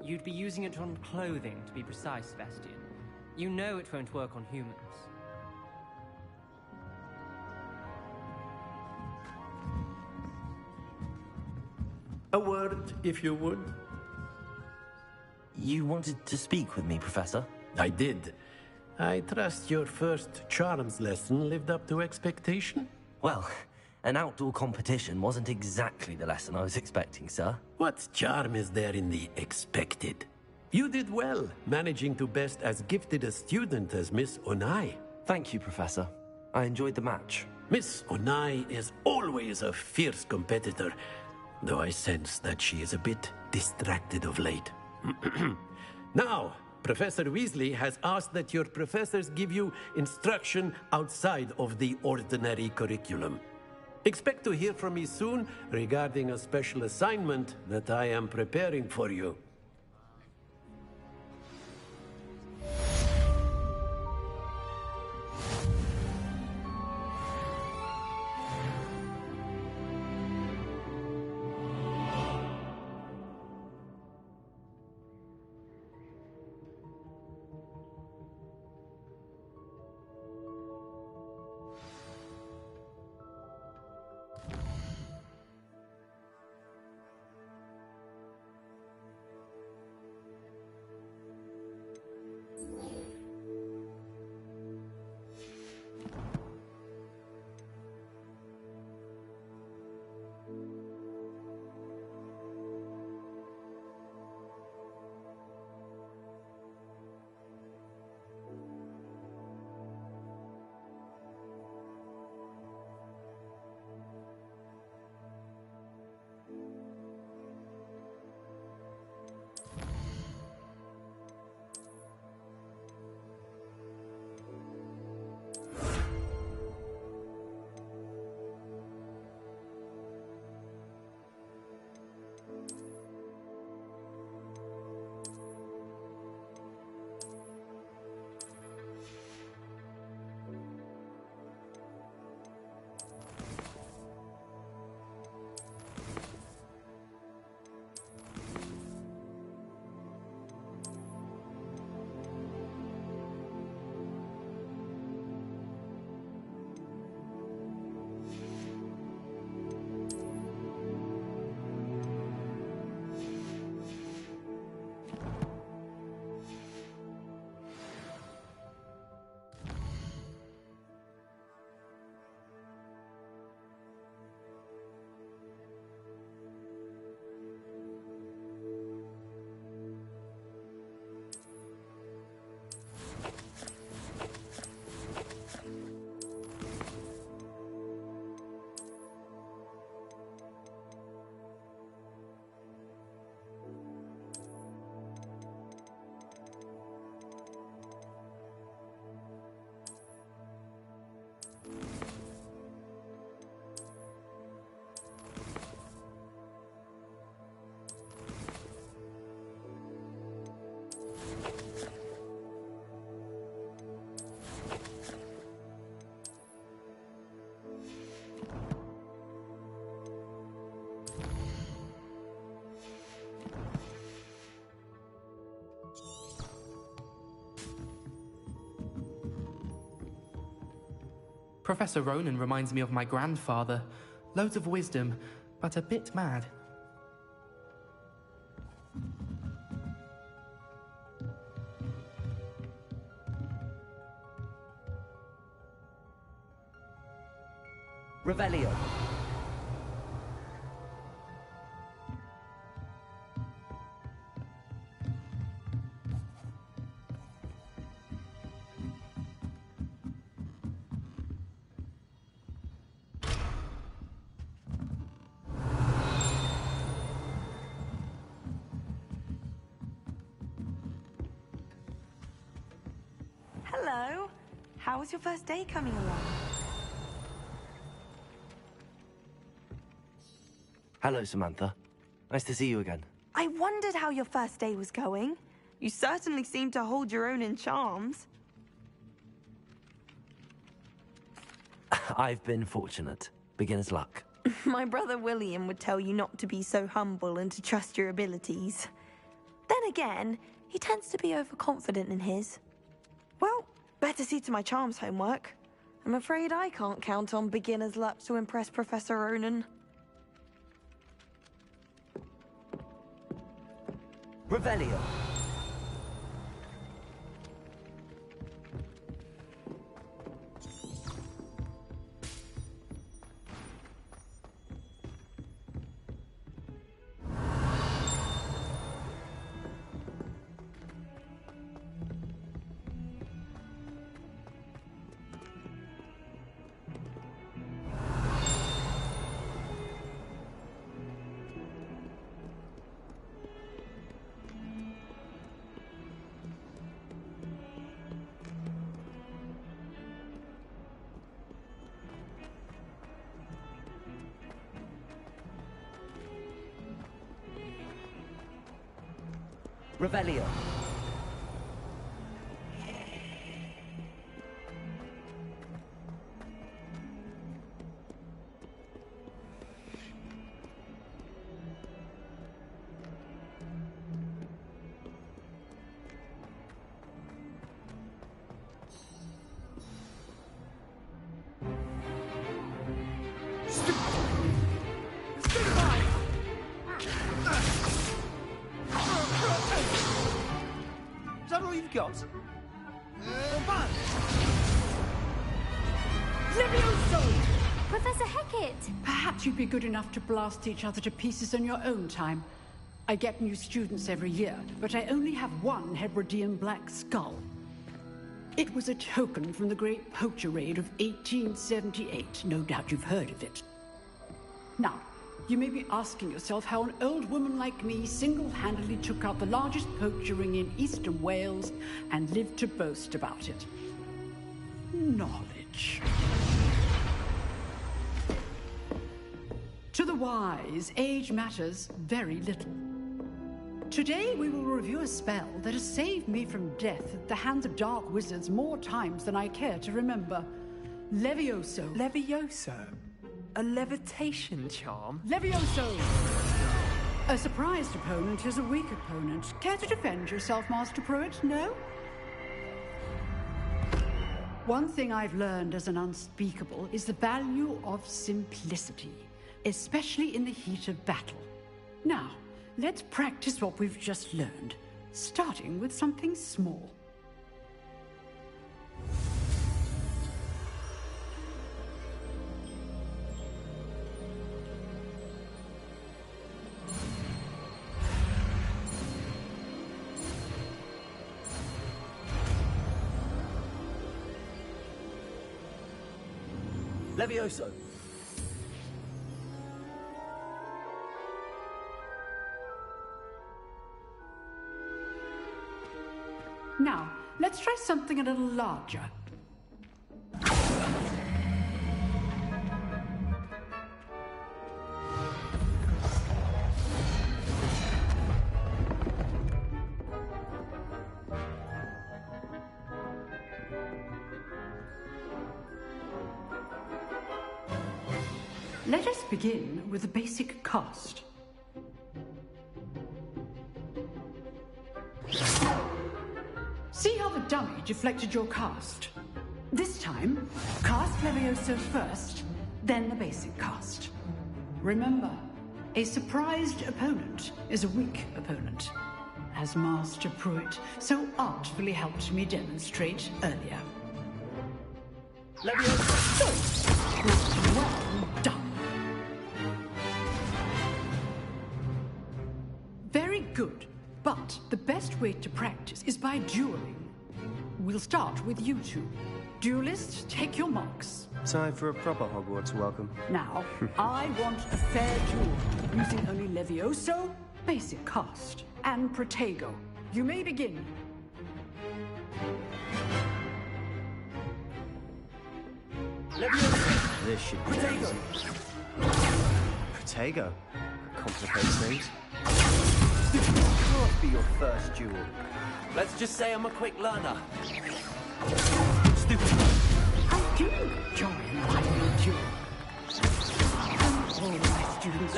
You'd be using it on clothing, to be precise, Sebastian. You know it won't work on humans. A word, if you would. You wanted to speak with me, Professor? I did. I trust your first charms lesson lived up to expectation? Well, an outdoor competition wasn't exactly the lesson I was expecting, sir. What charm is there in the expected? You did well, managing to best as gifted a student as Miss Onai. Thank you, Professor. I enjoyed the match. Miss Onai is always a fierce competitor, though I sense that she is a bit distracted of late. Now, Professor Weasley has asked that your professors give you instruction outside of the ordinary curriculum. Expect to hear from me soon regarding a special assignment that I am preparing for you. Professor Ronan reminds me of my grandfather. Loads of wisdom, but a bit mad. Revelio. Hello. How was your first day coming along? Hello, Samantha. Nice to see you again. I wondered how your first day was going. You certainly seem to hold your own in charms. I've been fortunate. Beginner's luck. My brother William would tell you not to be so humble and to trust your abilities. Then Then again, he tends to be overconfident in his. Well, better see to my charms homework. I'm afraid I can't count on beginner's luck to impress Professor Ronan. Revelio. Revelio. Is that all you've got? Professor Hecat! Perhaps you'd be good enough to blast each other to pieces on your own time. I get new students every year, but I only have one Hebridean black skull. It was a token from the Great Poacher Raid of 1878. No doubt you've heard of it. Now, you may be asking yourself how an old woman like me single-handedly took out the largest poacher ring in eastern Wales and lived to boast about it. Knowledge. To the wise, age matters very little. Today we will review a spell that has saved me from death at the hands of dark wizards more times than I care to remember. Levioso. Levioso? A levitation charm? Levioso! A surprised opponent is a weak opponent. Care to defend yourself, Master Pruitt? No? One thing I've learned as an unspeakable is the value of simplicity, especially in the heat of battle. Now, let's practice what we've just learned, starting with something small. Levioso. Now, let's try something a little larger. Let us begin with the basic cast. See how the dummy deflected your cast? This time, cast Levioso first, then the basic cast. Remember, a surprised opponent is a weak opponent, as Master Pruitt so artfully helped me demonstrate earlier. Levioso. Well done. Very good. But the best way to practice is by dueling. We'll start with you two. Duelists, take your marks. Time for a proper Hogwarts welcome. Now, I want a fair duel, using only Levioso, basic cast, and Protego. You may begin. Levioso. This should be Protego. easy. Protego. Complicates things. Can't be your first duel. Let's just say I'm a quick learner. Stupid. I do enjoy a lively duel. And all my students.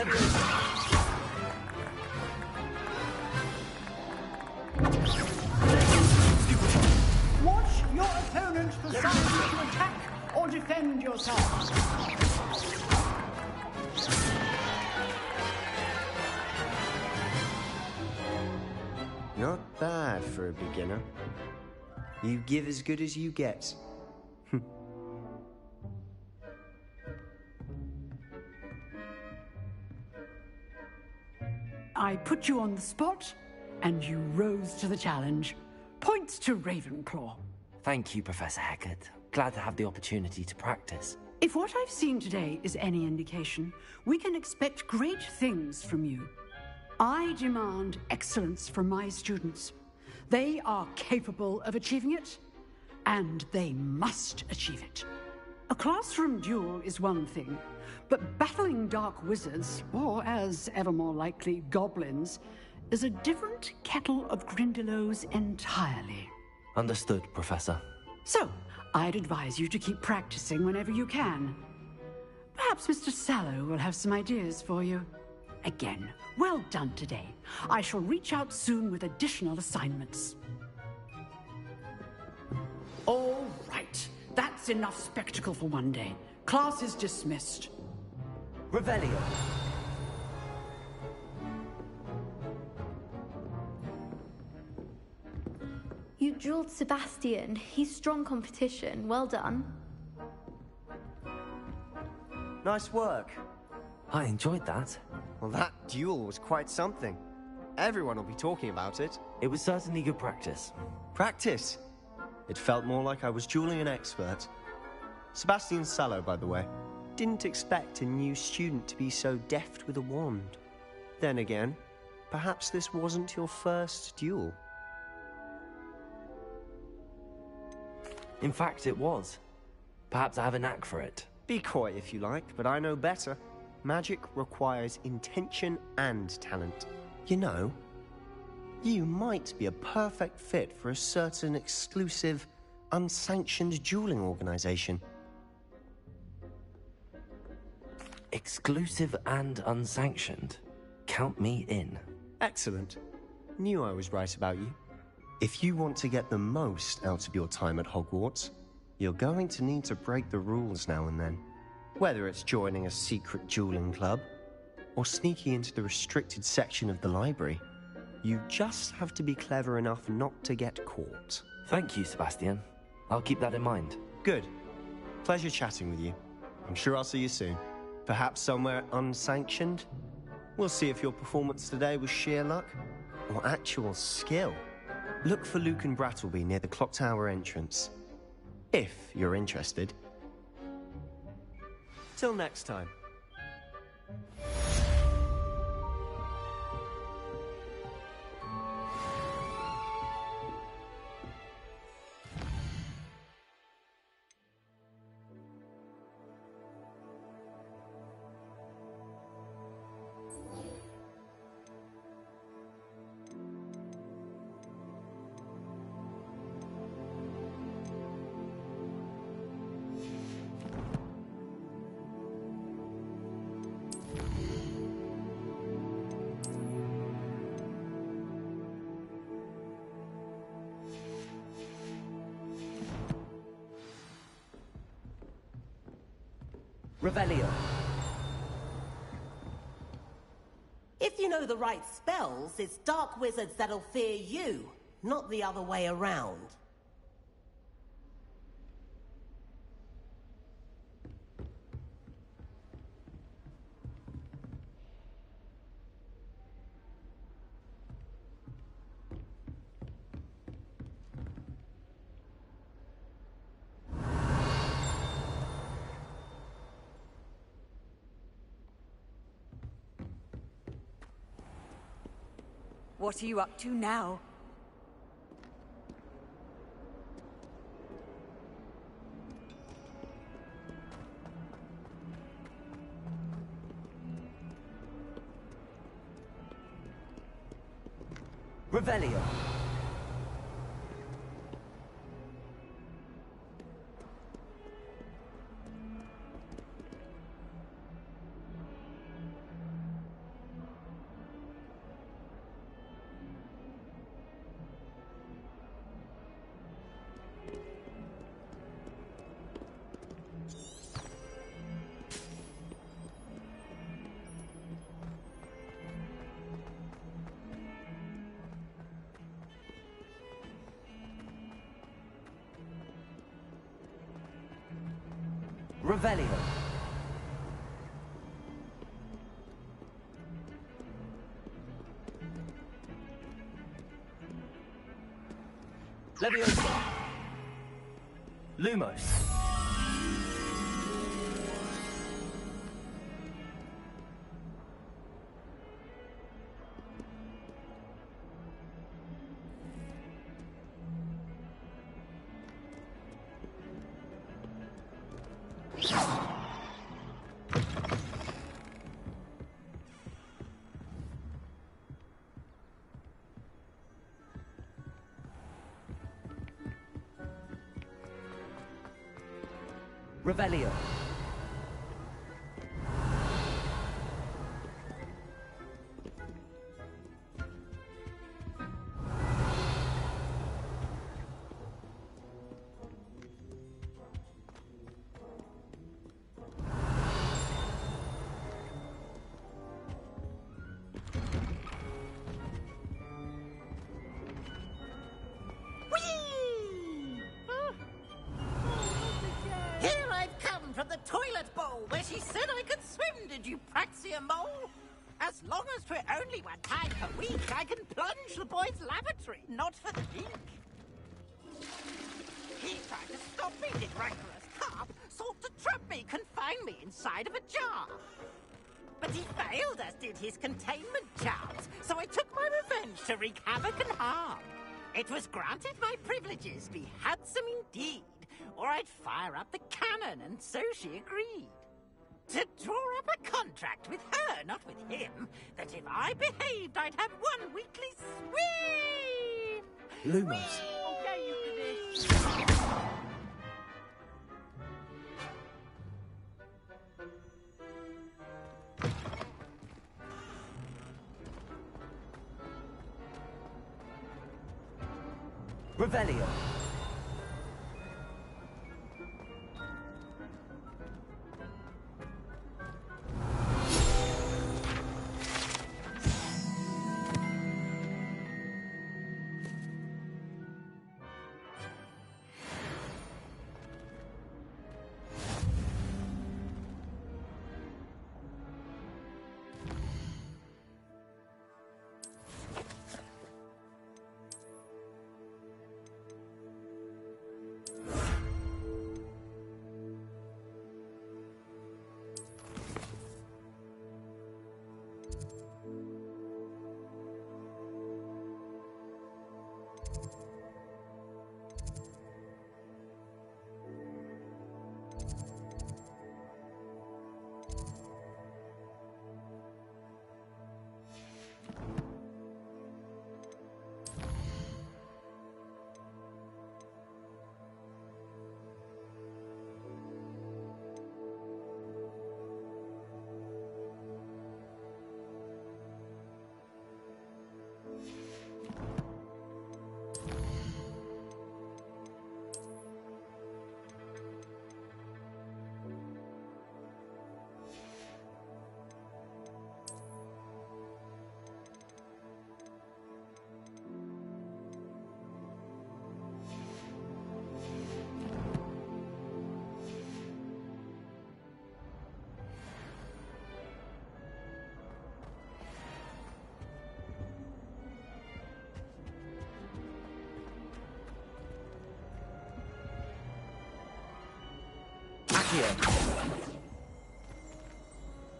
defend yourself. Not bad for a beginner. You give as good as you get. I put you on the spot, and you rose to the challenge. Points to Ravenclaw. Thank you, Professor Hecat. Glad to have the opportunity to practice. If what I've seen today is any indication, we can expect great things from you. I demand excellence from my students. They are capable of achieving it, and they must achieve it. A classroom duel is one thing, but battling dark wizards, or as ever more likely, goblins, is a different kettle of Grindylows entirely. Understood, Professor. So, I'd advise you to keep practicing whenever you can. Perhaps Mr. Sallow will have some ideas for you. Again, well done today. I shall reach out soon with additional assignments. All right. That's enough spectacle for one day. Class is dismissed. Revelio. You drilled Sebastian. He's strong competition. Well done. Nice work. I enjoyed that. Well, that duel was quite something. Everyone will be talking about it. It was certainly good practice. Practice? It felt more like I was dueling an expert. Sebastian Sallow, by the way. Didn't expect a new student to be so deft with a wand. Then again, perhaps this wasn't your first duel. In fact, it was. Perhaps I have a knack for it. Be coy if you like, but I know better. Magic requires intention and talent. You know, you might be a perfect fit for a certain exclusive, unsanctioned dueling organization. Exclusive and unsanctioned. Count me in. Excellent. Knew I was right about you. If you want to get the most out of your time at Hogwarts, you're going to need to break the rules now and then. Whether it's joining a secret dueling club, or sneaking into the restricted section of the library, you just have to be clever enough not to get caught. Thank you, Sebastian. I'll keep that in mind. Good. Pleasure chatting with you. I'm sure I'll see you soon. Perhaps somewhere unsanctioned? We'll see if your performance today was sheer luck, or actual skill. Look for Luke and Brattleby near the clock tower entrance. If you're interested. Till next time. Revelio. If you know the right spells, it's dark wizards that'll fear you, not the other way around. What are you up to now? Revelio. Revelio. Leviosa. Lumos. Revelio. From the toilet bowl where she said I could swim, did you praxia mole? As long as 'twere only 1 time per week, I can plunge the boy's lavatory, not for the leak. He tried to stop me, did rancorous carp, sought to trap me, confine me inside of a jar. But he failed, as did his containment charms, so I took my revenge to wreak havoc and harm. It was granted my privileges be handsome indeed, or I'd fire up the cannon, and so she agreed. To draw up a contract with her, not with him, that if I behaved, I'd have 1 weekly swim! Lumos. Okay, you do this. Revelio.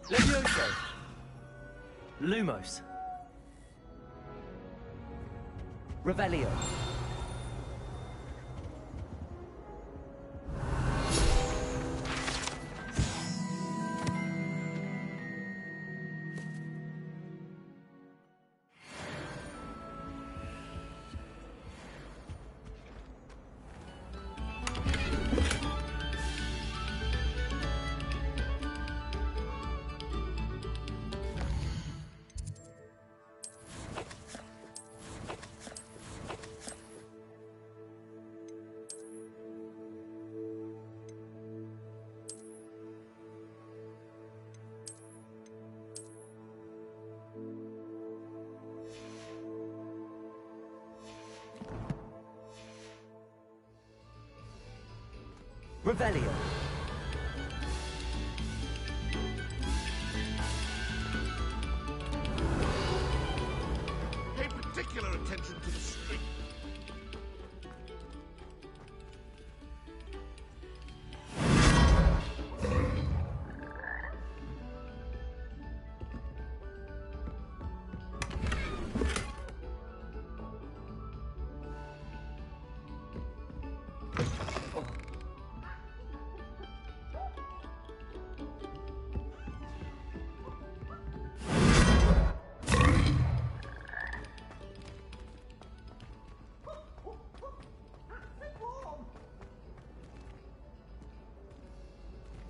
Levioso. Lumos. Revelio. Revelio.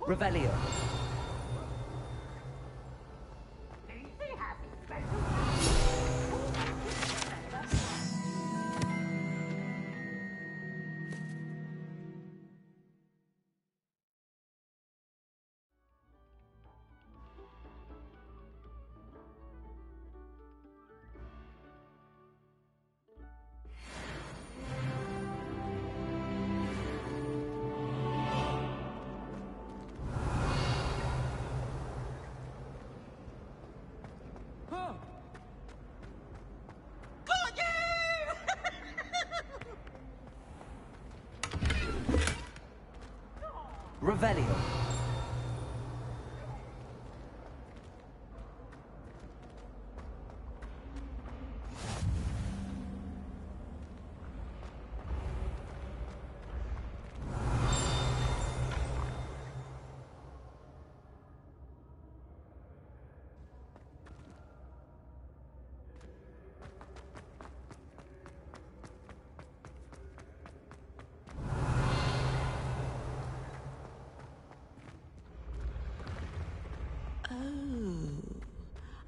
Revelio. Revelio.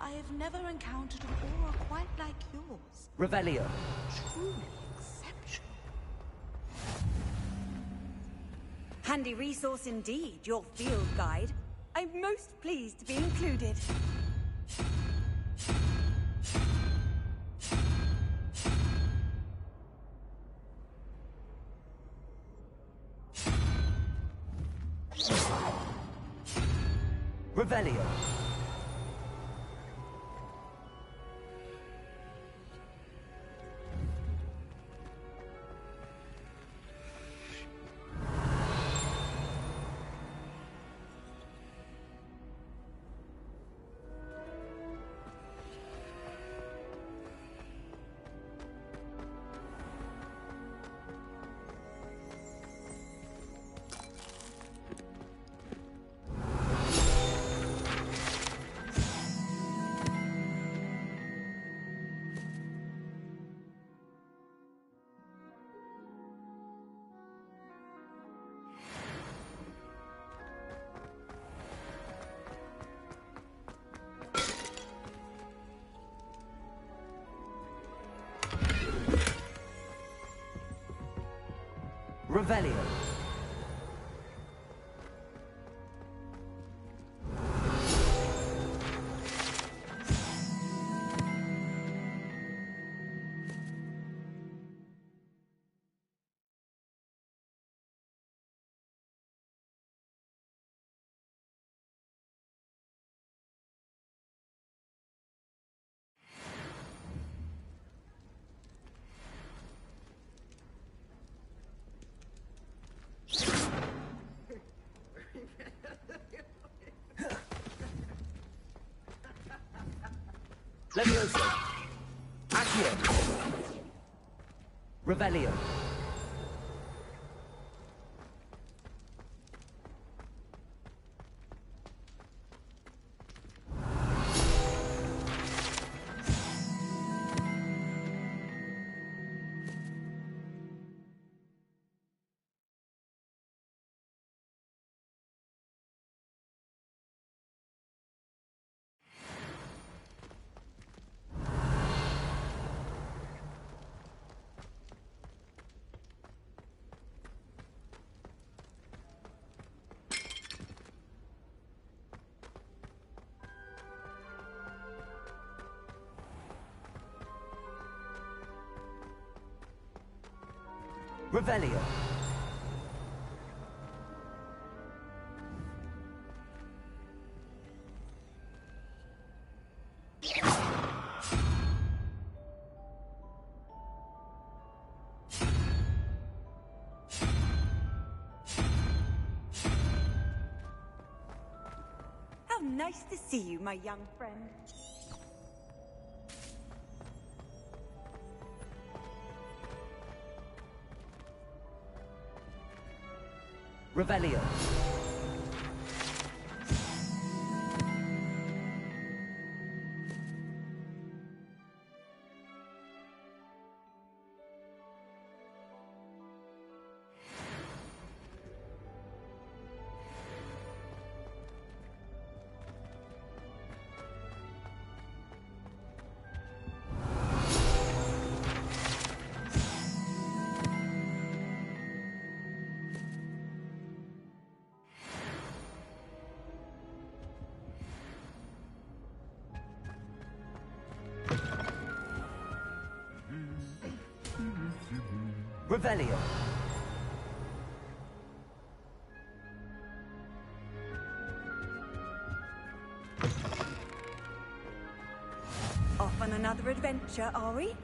I have never encountered an aura quite like yours. Revelio. Truly exceptional. Handy resource indeed, your field guide. I'm most pleased to be included. Revelio. Revelio. Levioso. Accio. Revelio. Revelio. How nice to see you, my young friend. Revelio. Revelio. Off on another adventure, are we?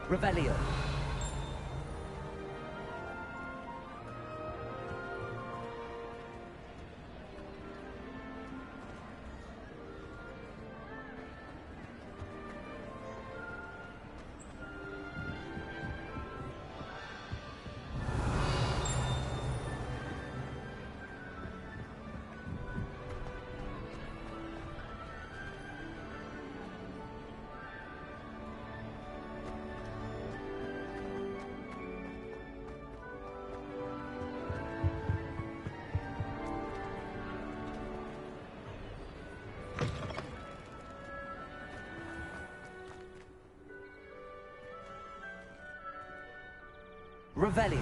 Revelio. Revelio.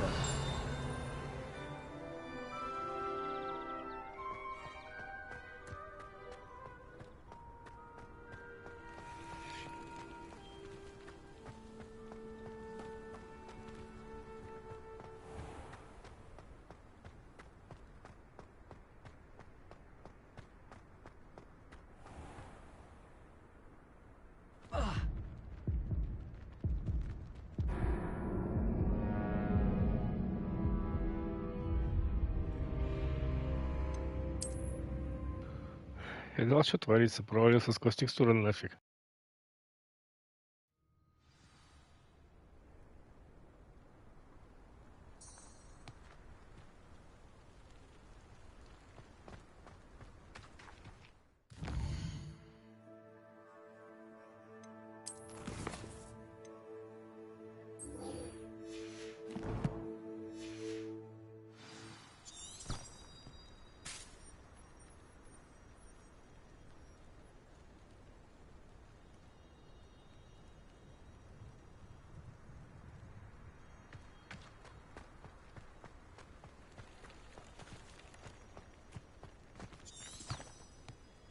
Я думал, что творится, провалился сквозь текстуры нафиг.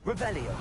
Revelio.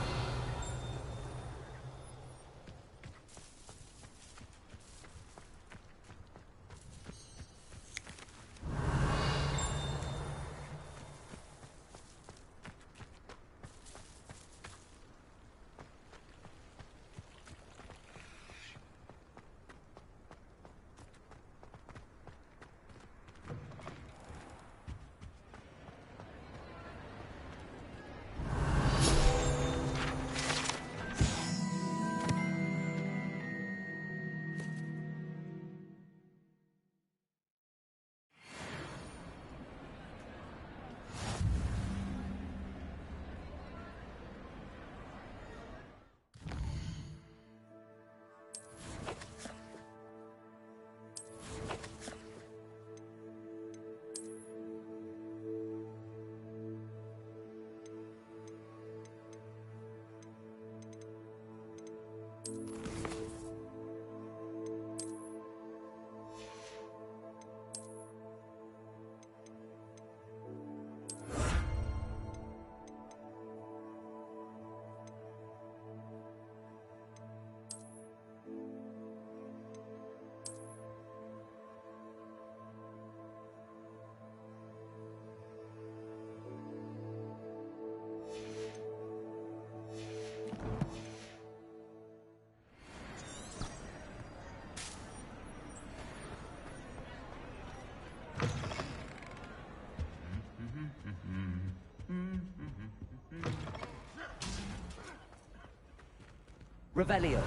Revelio.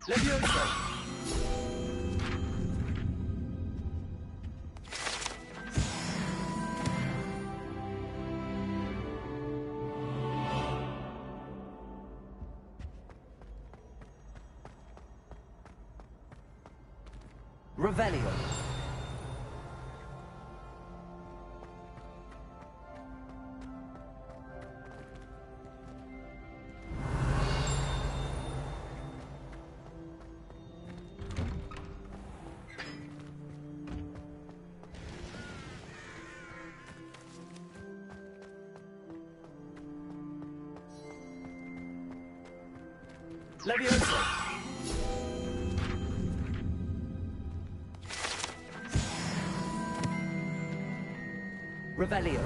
Leviosa! Revelio. Leviosa. Revelio.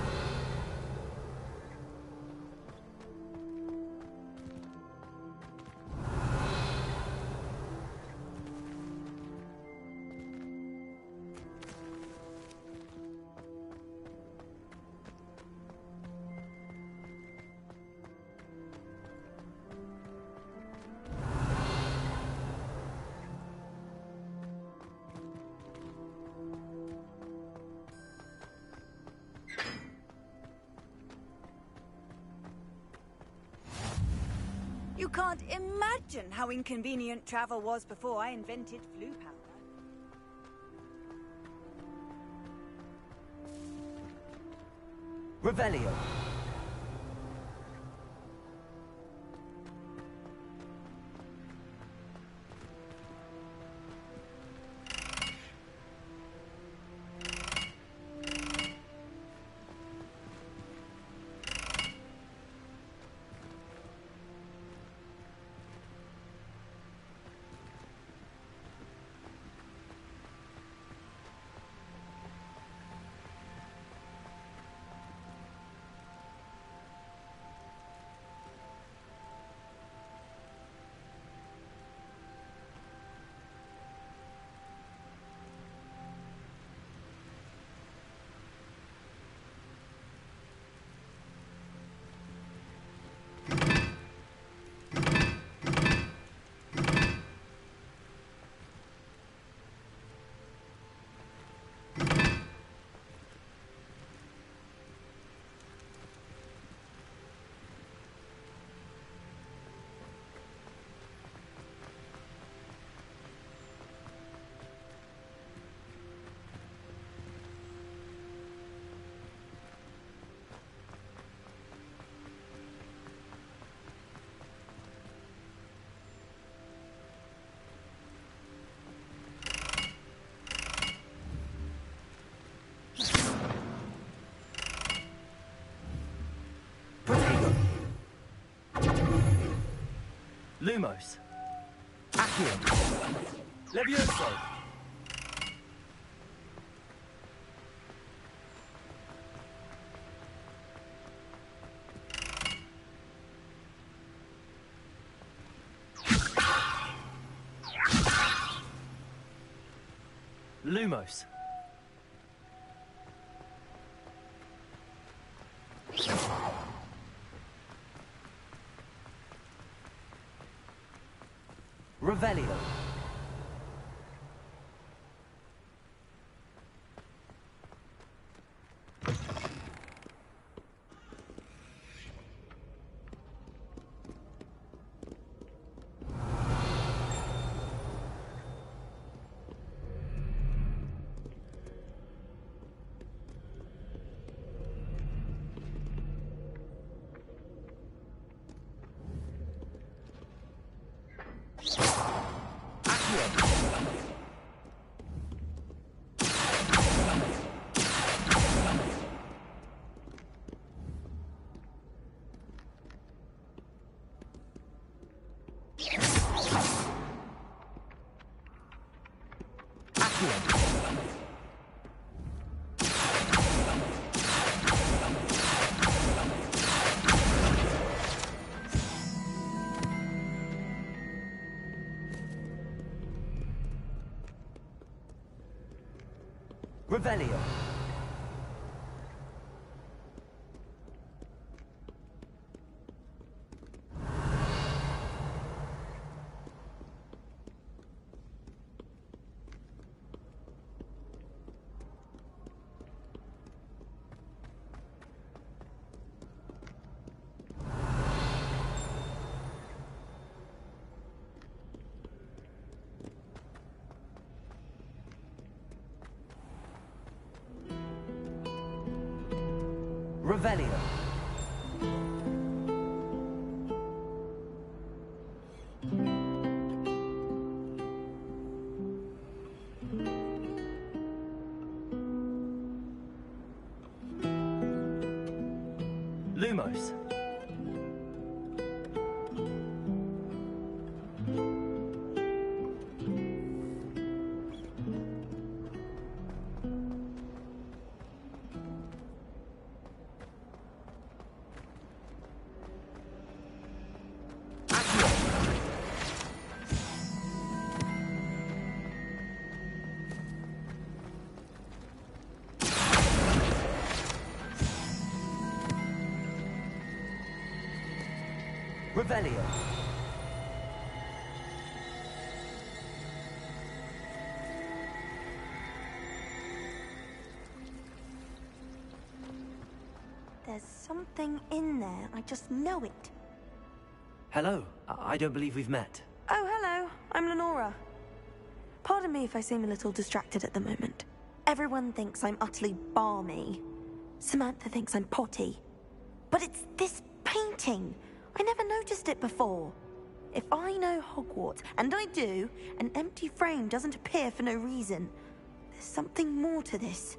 You can't imagine how inconvenient travel was before I invented flu powder. Revelio. Lumos. Accio. Levioso. Lumos. Revelio. Revelio. Revelio. Lumos. Revelio. There's something in there. I just know it. Hello. I don't believe we've met. Oh, hello. I'm Lenora. Pardon me if I seem a little distracted at the moment. Everyone thinks I'm utterly balmy. Samantha thinks I'm potty. But it's this painting. I never noticed it before. If I know Hogwarts, and I do, an empty frame doesn't appear for no reason. There's something more to this.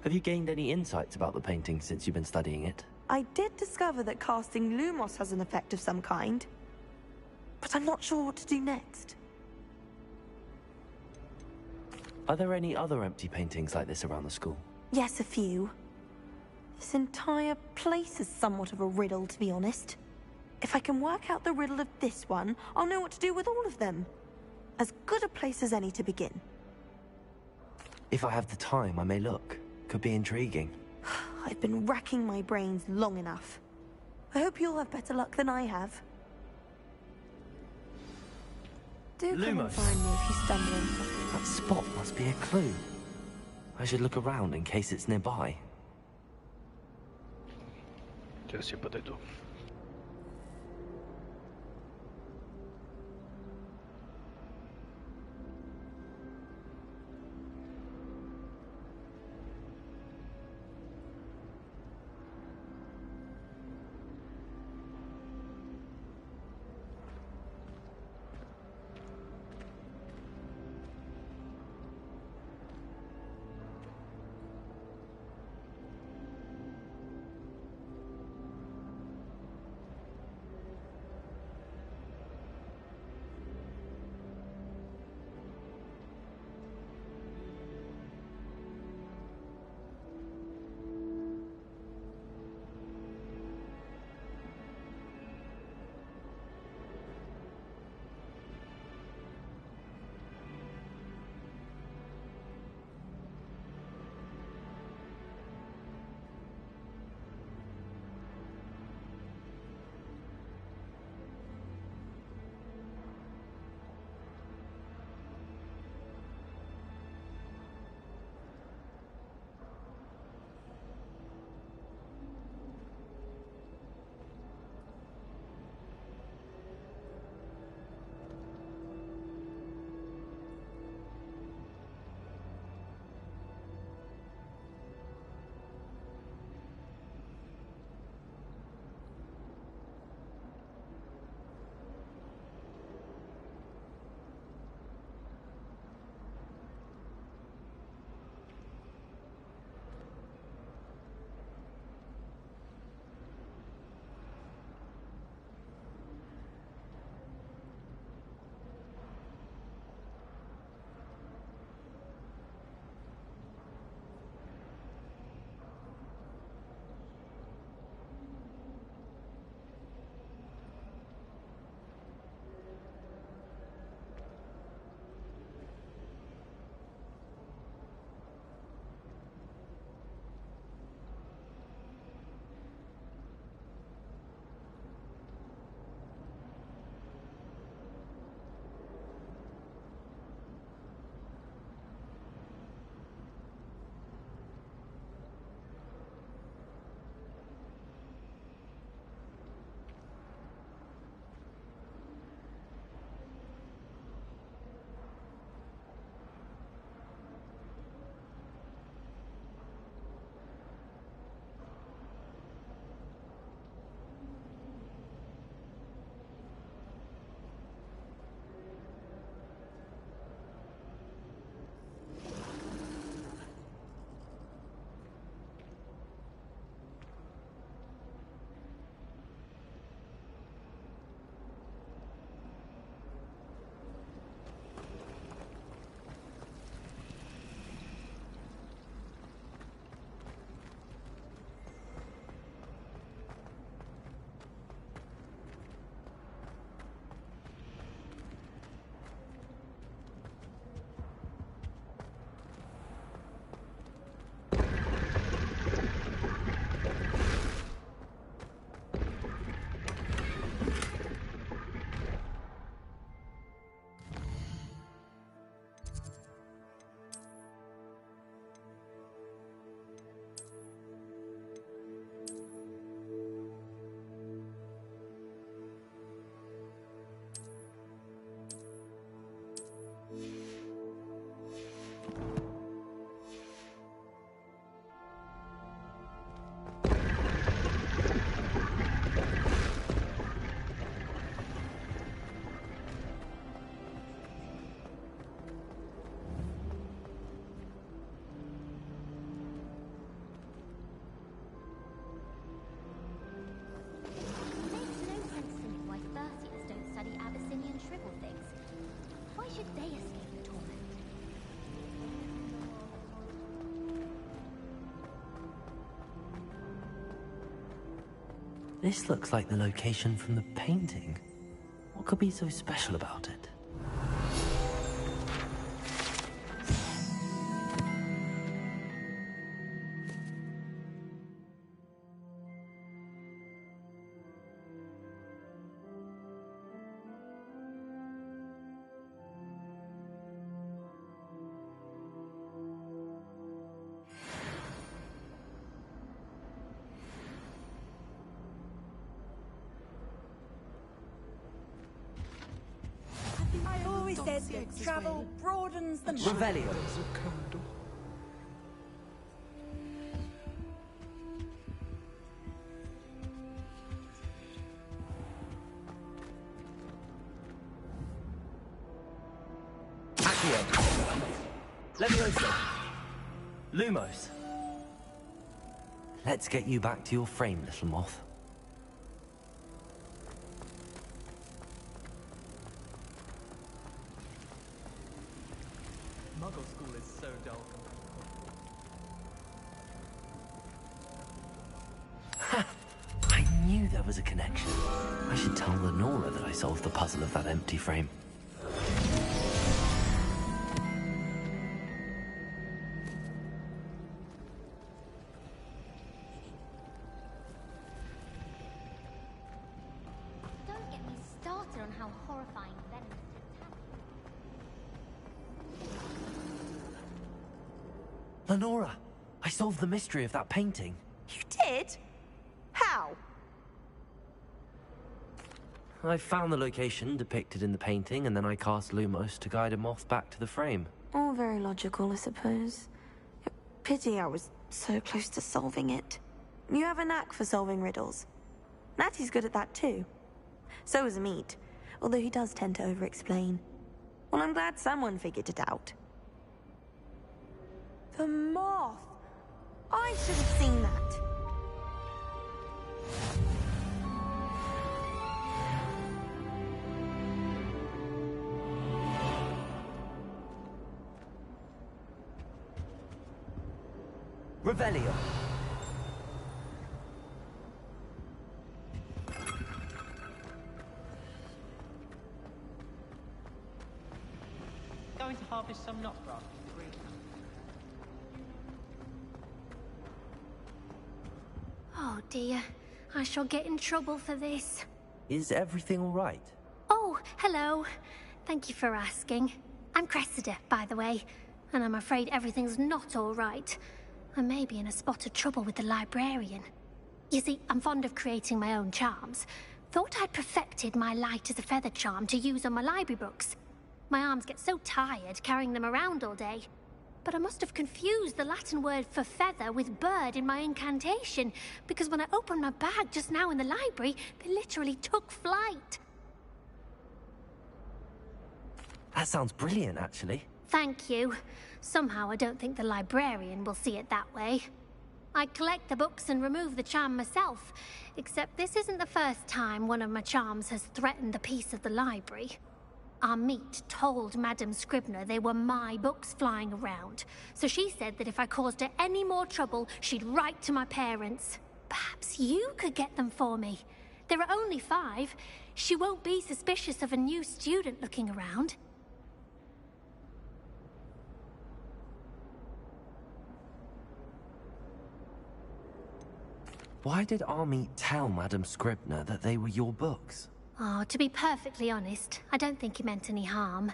Have you gained any insights about the painting since you've been studying it? I did discover that casting Lumos has an effect of some kind. But I'm not sure what to do next. Are there any other empty paintings like this around the school? Yes, a few. This entire place is somewhat of a riddle, to be honest. If I can work out the riddle of this one, I'll know what to do with all of them. As good a place as any to begin. If I have the time, I may look. Could be intriguing. I've been racking my brains long enough. I hope you'll have better luck than I have. Do come and Lumos. find me if you stumble on something. That spot must be a clue. I should look around in case it's nearby. Сейчас я подойду. scribble things. Why should they escape the torment? This looks like the location from the painting. What could be so special about it? I always said that travel broadens the mind. Revelio. Accio. Leviosa. Lumos. Let's get you back to your frame, little moth. Muggle school is so dull. I knew there was a connection. I should tell Lenora that I solved the puzzle of that empty frame. Don't get me started on how horrifying venomous Lenora, I solved the mystery of that painting. You did? How? I found the location depicted in the painting, and then I cast Lumos to guide a moth back to the frame. All very logical, I suppose. Pity I was so close to solving it. You have a knack for solving riddles. Natty's good at that too. So is Amit, although he does tend to over-explain. Well, I'm glad someone figured it out. The moth! I should have seen that. Revelio. Going to harvest some knot grass in the greenhouse. Oh dear, I shall get in trouble for this. Is everything all right? Oh, hello. Thank you for asking. I'm Cressida, by the way, and I'm afraid everything's not all right. I may be in a spot of trouble with the librarian. You see, I'm fond of creating my own charms. Thought I'd perfected my light as a feather charm to use on my library books. My arms get so tired carrying them around all day. But I must have confused the Latin word for feather with bird in my incantation, because when I opened my bag just now in the library, they literally took flight. That sounds brilliant, actually. Thank you. Somehow I don't think the librarian will see it that way. I collect the books and remove the charm myself, except this isn't the first time one of my charms has threatened the peace of the library. Amit told Madame Scribner they were my books flying around, so she said that if I caused her any more trouble, she'd write to my parents. Perhaps you could get them for me. There are only 5. She won't be suspicious of a new student looking around. Why did Amit tell Madame Scribner that they were your books? Oh, to be perfectly honest, I don't think he meant any harm.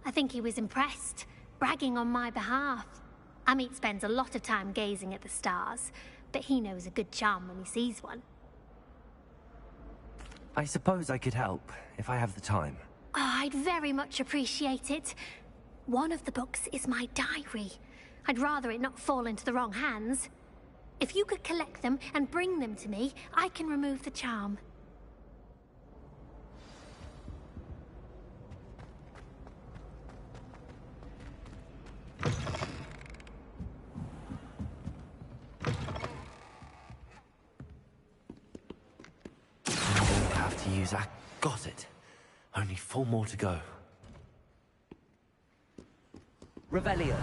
I think he was impressed, bragging on my behalf. Amit spends a lot of time gazing at the stars, but he knows a good charm when he sees one. I suppose I could help, if I have the time. Oh, I'd very much appreciate it. One of the books is my diary. I'd rather it not fall into the wrong hands. If you could collect them and bring them to me, I can remove the charm. I'm going to have to use that. Got it. Only 4 more to go. Revelio.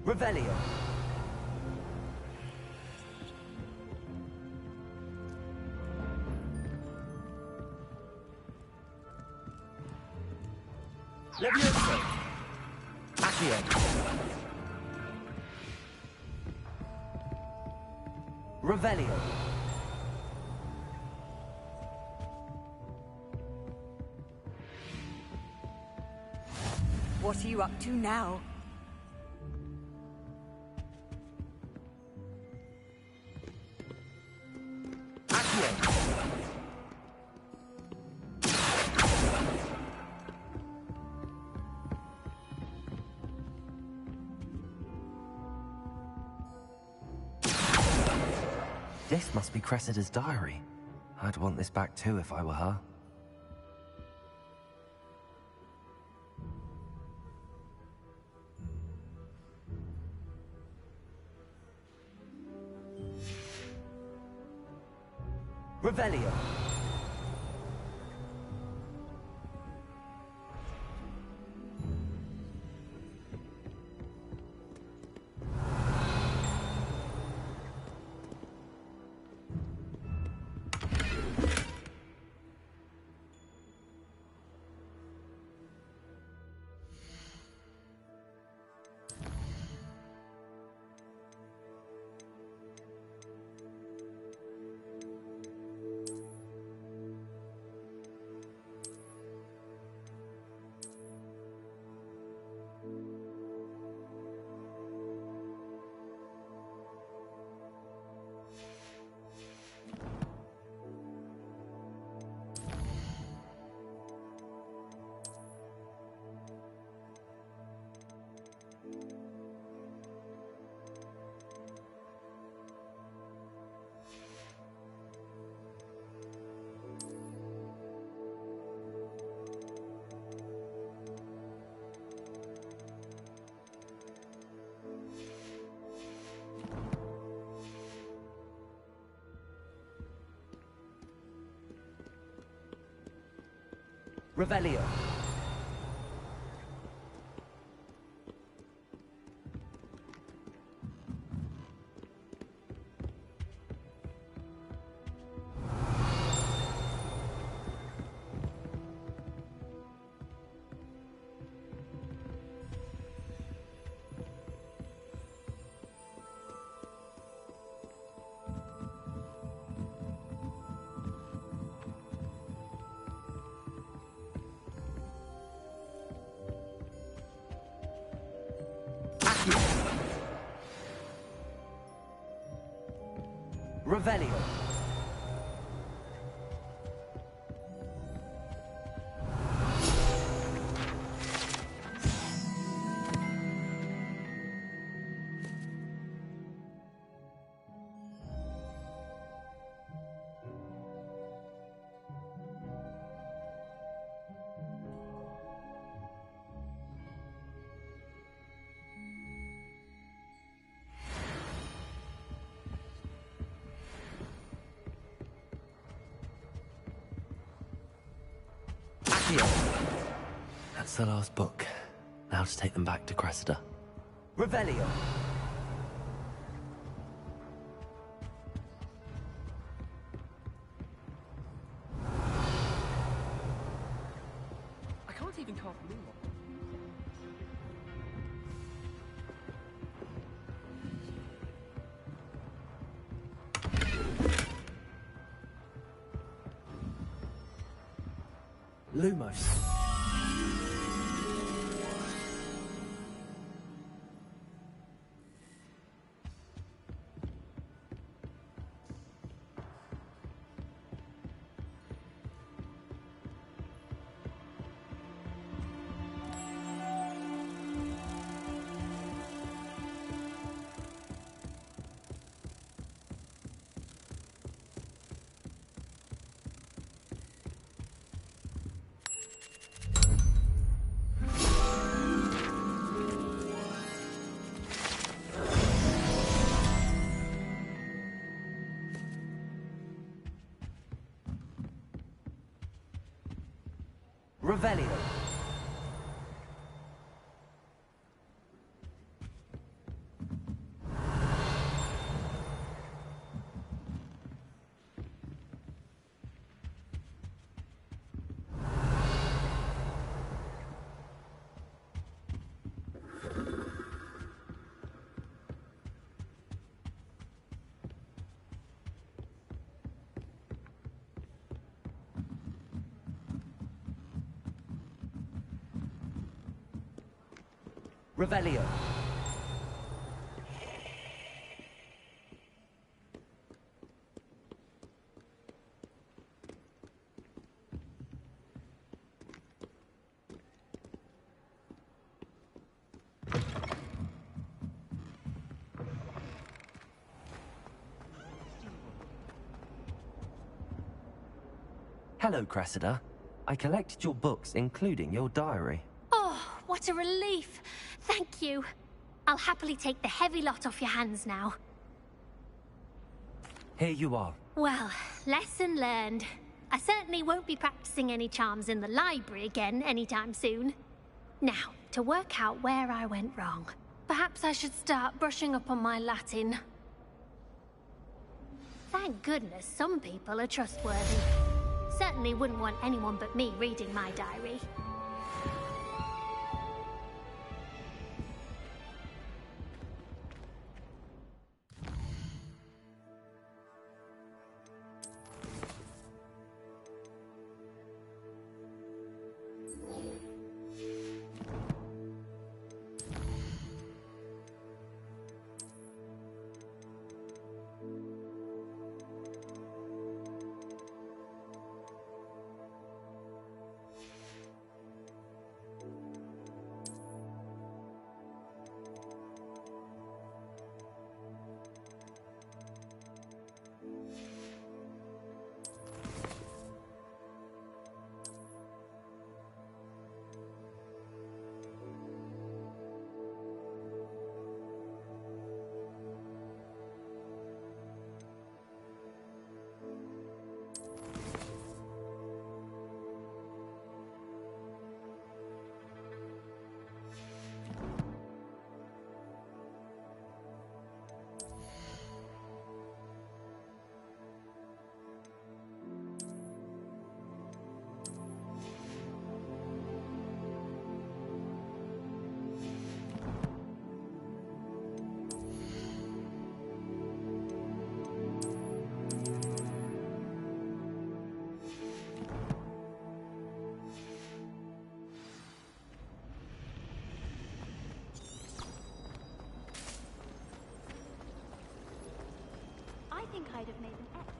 Revelio. Levioso. Accio. Revelio. What are you up to now? This must be Cressida's diary. I'd want this back too if I were her. Revelio. Revelio. Revelio. That's the last book. Now to take them back to Cressida. Revelio. I can't even cast Moonlight. Lumos. Revelio. Revelio. Hello, Cressida. I collected your books, including your diary. Oh, what a relief. Thank you. I'll happily take the heavy lot off your hands now. Here you are. Well, lesson learned. I certainly won't be practicing any charms in the library again anytime soon. Now, to work out where I went wrong. Perhaps I should start brushing up on my Latin. Thank goodness some people are trustworthy. Certainly wouldn't want anyone but me reading my diary. I think I'd have made an excellent...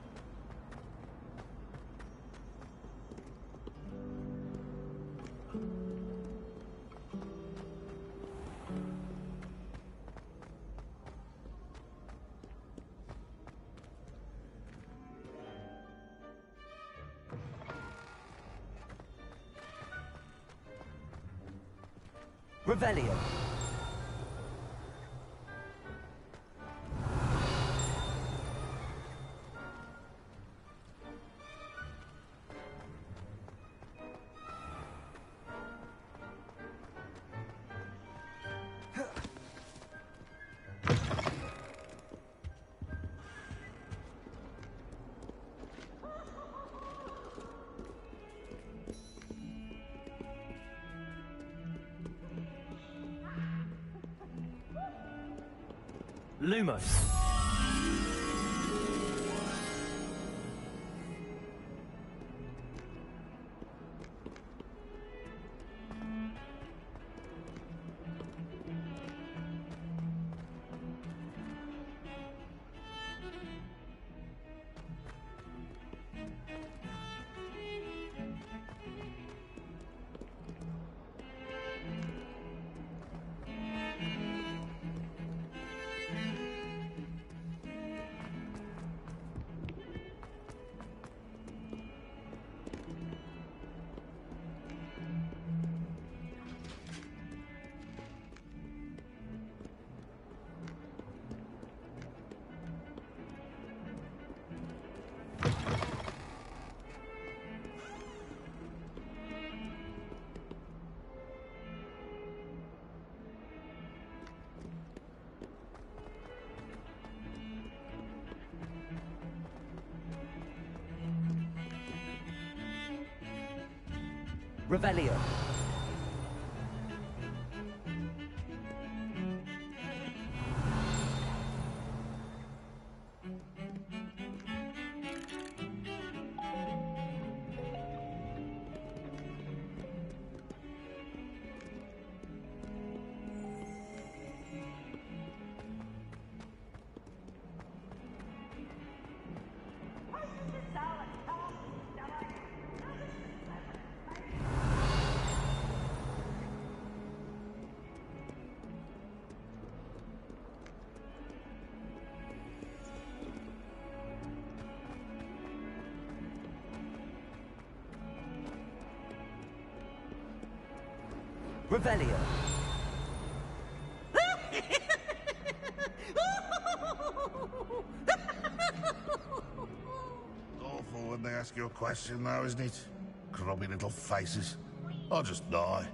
Revelio. Lumos. Revelio. Revelio. Awful when they ask you a question, though, isn't it? Grubby little faces. I'll just die.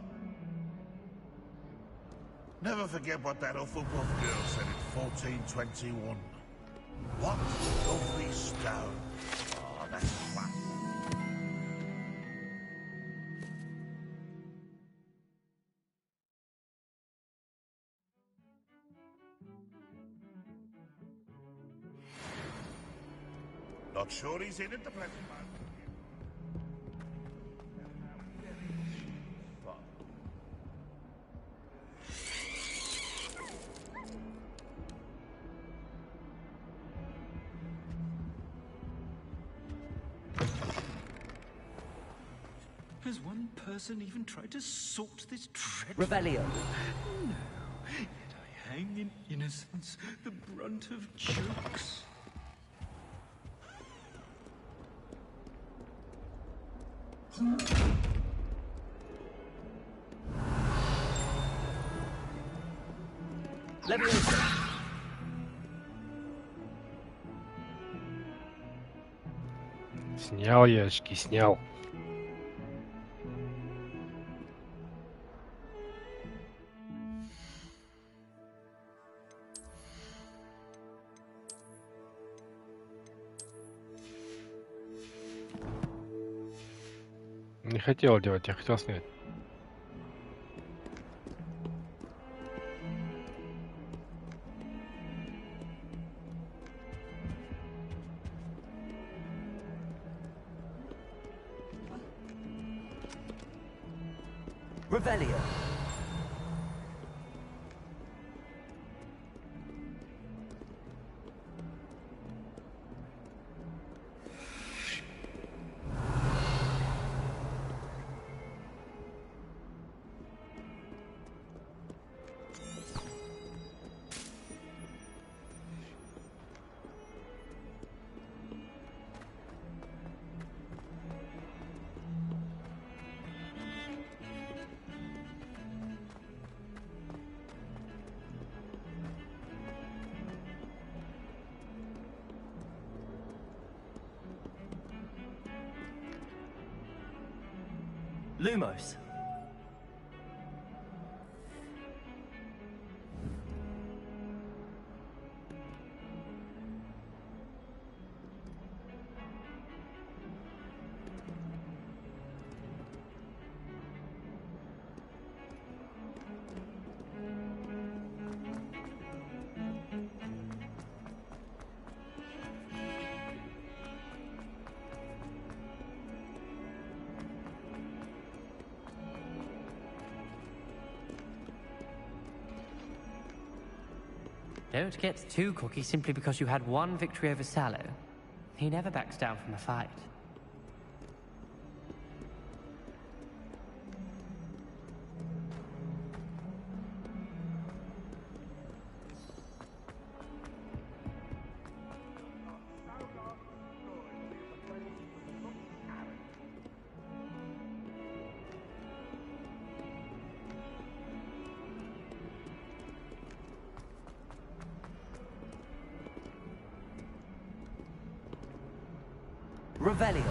Never forget what that Hufflepuff girl said in 1421. What lovely stone. Oh, that's fun. Not sure he's in at the present moment. Has one person even tried to sort this dreadful... Revelio. No. Yet I hang in innocence, the brunt of jokes. Снял я очки, снял. Не хотел делать, я хотел снять. Revelio. Lumos. Don't get too cocky simply because you had one victory over Sallow. He never backs down from a fight. Revelio.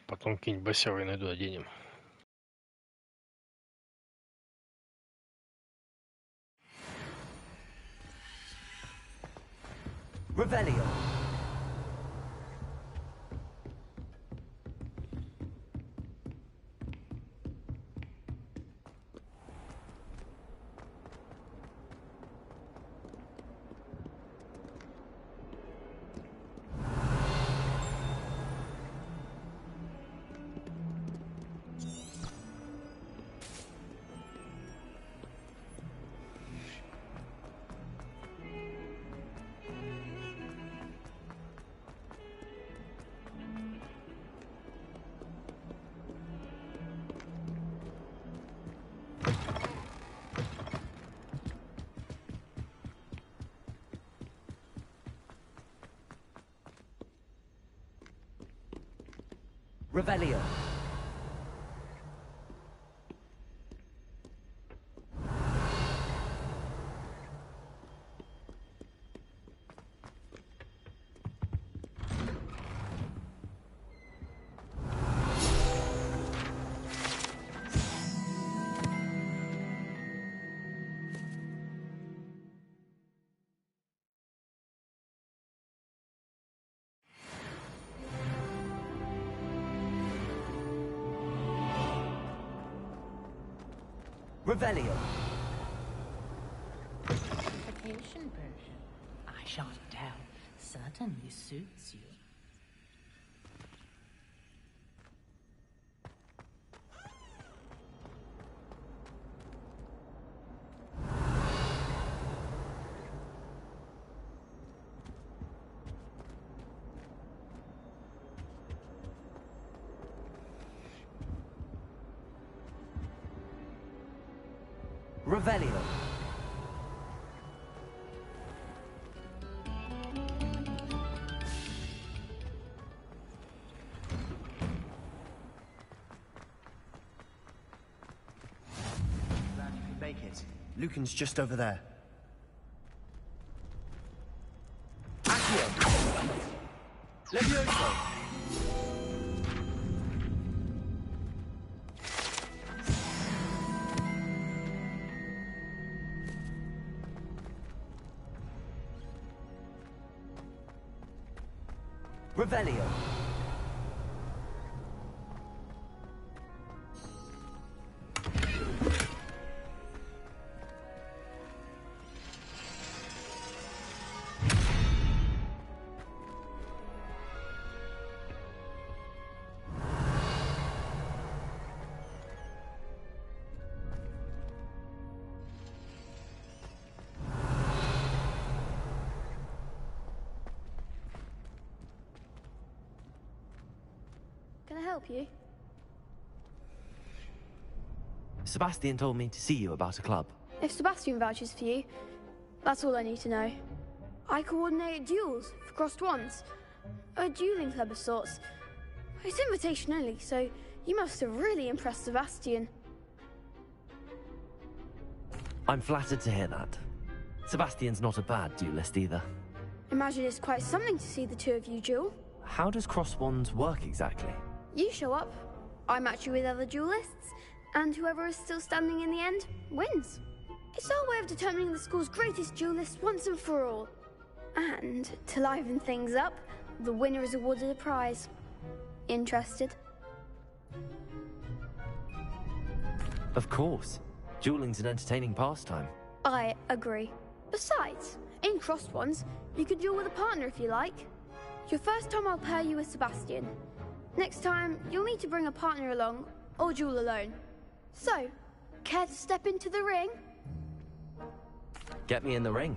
Потом какие-нибудь басевые найду, оденем. Revelio. Revelio. Revelio. Vacation version. I shan't tell. Certainly suits you. Revelio. Glad you could make it. Lucan's just over there. Accio! Levioso! Revelio. Can I help you? Sebastian told me to see you about a club. If Sebastian vouches for you, that's all I need to know. I coordinate duels for crossed wands. A dueling club of sorts. It's invitation only, so you must have really impressed Sebastian. I'm flattered to hear that. Sebastian's not a bad duelist either. Imagine it's quite something to see the two of you duel. How does cross wands work exactly? You show up, I match you with other duelists, and whoever is still standing in the end wins. It's our way of determining the school's greatest duelist once and for all. And to liven things up, the winner is awarded a prize. Interested? Of course. Dueling's an entertaining pastime. I agree. Besides, in crossed ones, you could duel with a partner if you like. Your first time I'll pair you with Sebastian. Next time, you'll need to bring a partner along, or duel alone. So, care to step into the ring? Get me in the ring.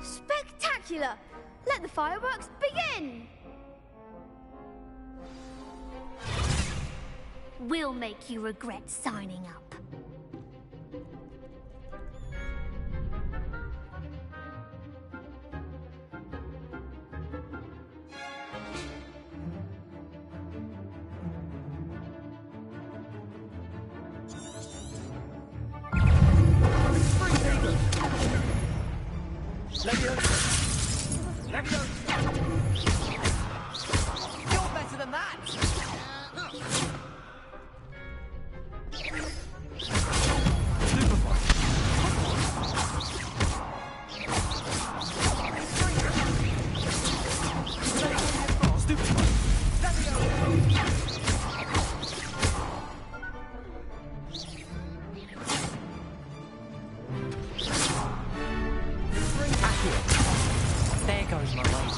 Spectacular! Let the fireworks begin! We'll make you regret signing up. You're better than that! There goes my weight.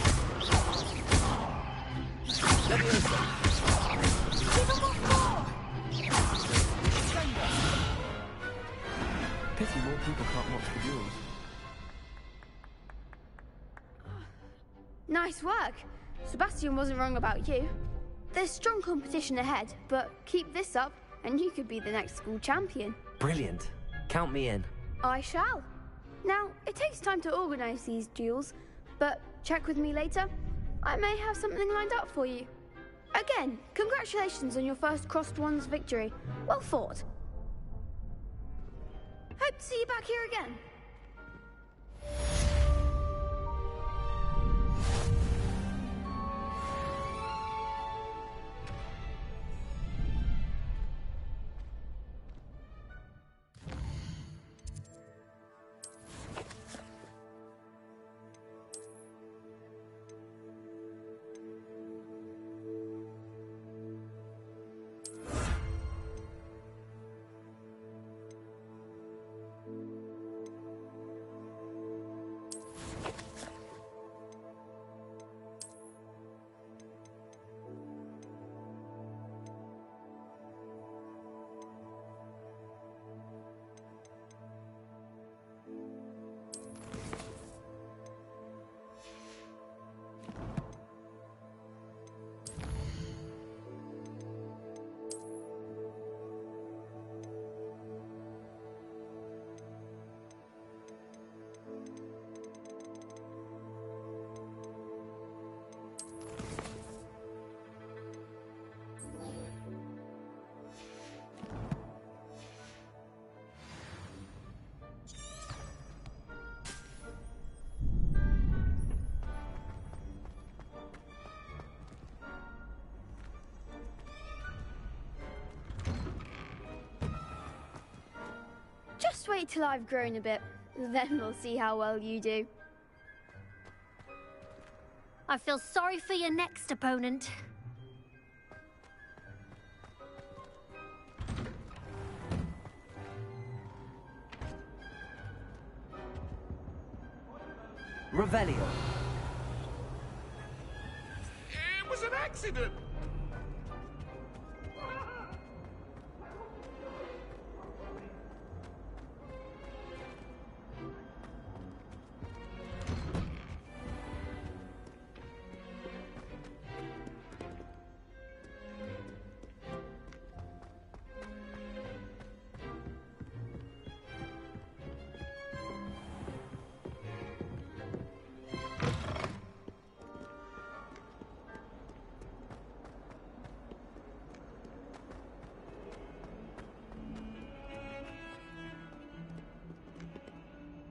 Pity more people can't watch the duels. Nice work. Sebastian wasn't wrong about you. There's strong competition ahead, but keep this up and you could be the next school champion. Brilliant. Count me in. I shall. Now, it takes time to organise these duels, but check with me later. I may have something lined up for you. Again, congratulations on your first Crossed Wands victory. Well fought. Hope to see you back here again. Just wait till I've grown a bit, then we'll see how well you do. I feel sorry for your next opponent. Revelio. It was an accident!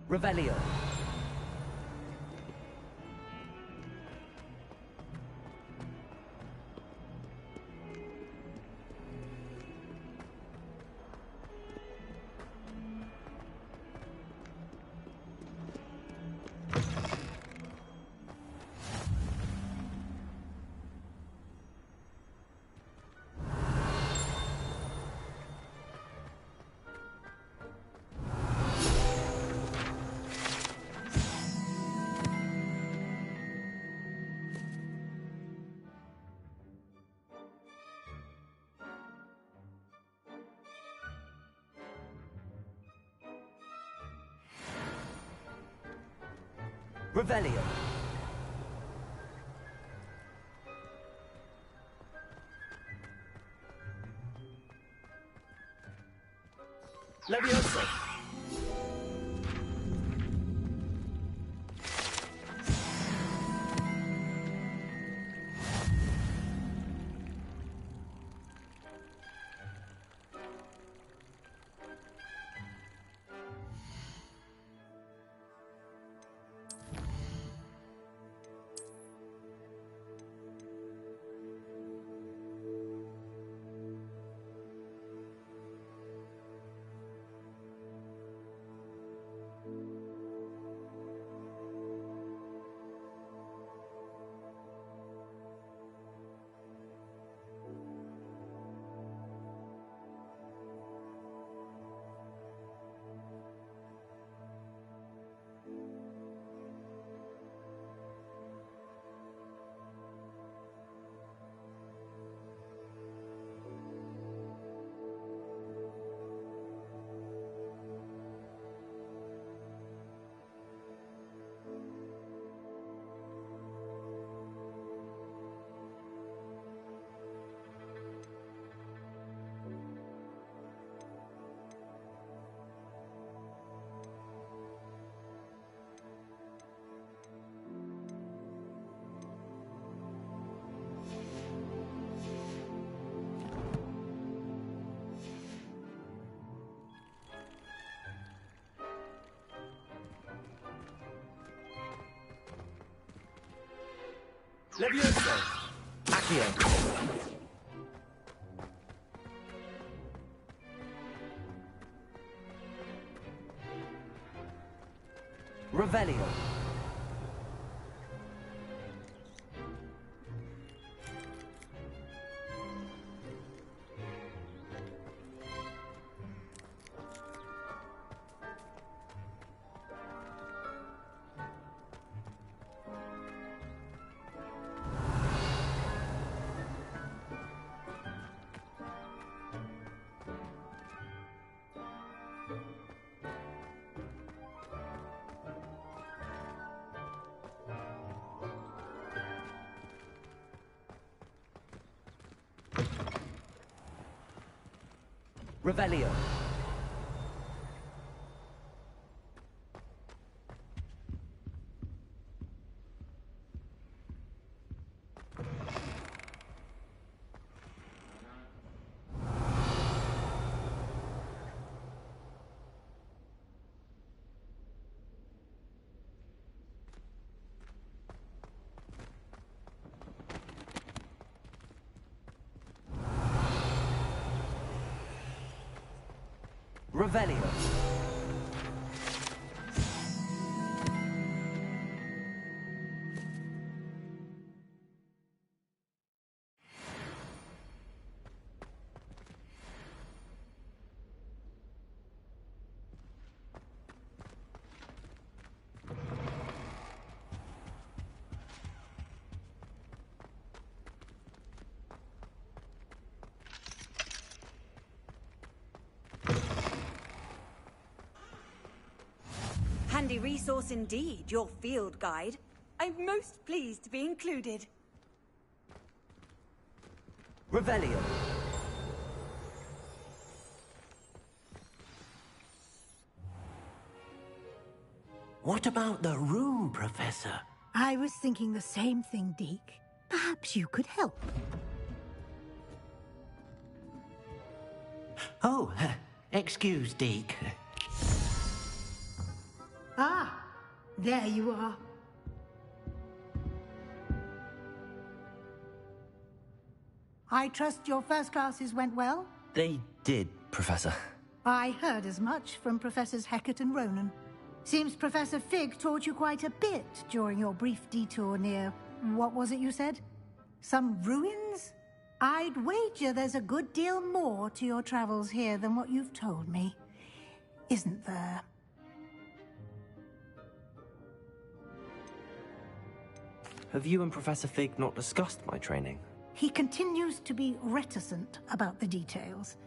Revelio. Revelio. Leviosa. Levioso! Accio! Revelio! Revelio. Revelio. Handy resource indeed, your field guide. I'm most pleased to be included. Revelio. What about the room, Professor? I was thinking the same thing, Deke. Perhaps you could help. Oh, excuse, Deke. Ah, there you are. I trust your first classes went well? They did, Professor. I heard as much from Professors Hecat and Ronan. Seems Professor Fig taught you quite a bit during your brief detour near... what was it you said? Some ruins? I'd wager there's a good deal more to your travels here than what you've told me. Isn't there? Have you and Professor Fig not discussed my training? He continues to be reticent about the details,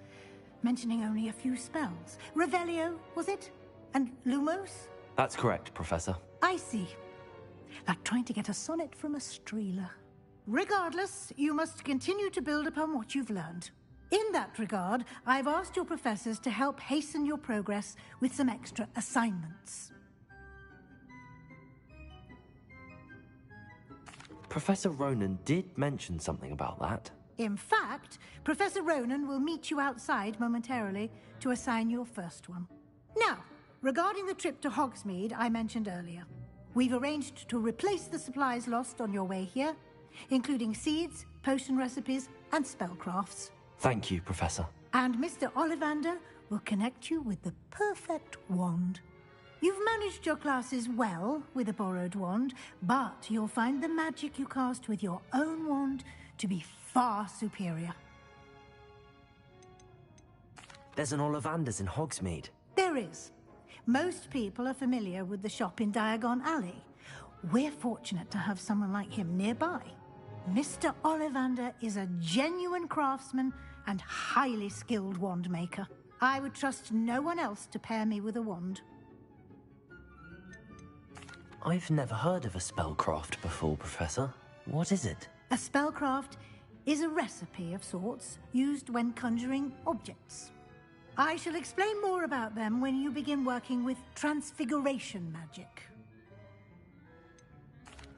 mentioning only a few spells. Revelio, was it? And Lumos? That's correct, Professor. I see. Like trying to get a sonnet from a streeler. Regardless, you must continue to build upon what you've learned. In that regard, I've asked your professors to help hasten your progress with some extra assignments. Professor Ronan did mention something about that. In fact, Professor Ronan will meet you outside momentarily to assign your first one. Now, regarding the trip to Hogsmeade I mentioned earlier, we've arranged to replace the supplies lost on your way here, including seeds, potion recipes, and spellcrafts. Thank you, Professor. And Mr. Ollivander will connect you with the perfect wand. You've managed your classes well with a borrowed wand, but you'll find the magic you cast with your own wand to be far superior. There's an Ollivander's in Hogsmeade. There is. Most people are familiar with the shop in Diagon Alley. We're fortunate to have someone like him nearby. Mr. Ollivander is a genuine craftsman and highly skilled wand maker. I would trust no one else to pair me with a wand. I've never heard of a spellcraft before, Professor. What is it? A spellcraft is a recipe of sorts used when conjuring objects. I shall explain more about them when you begin working with transfiguration magic.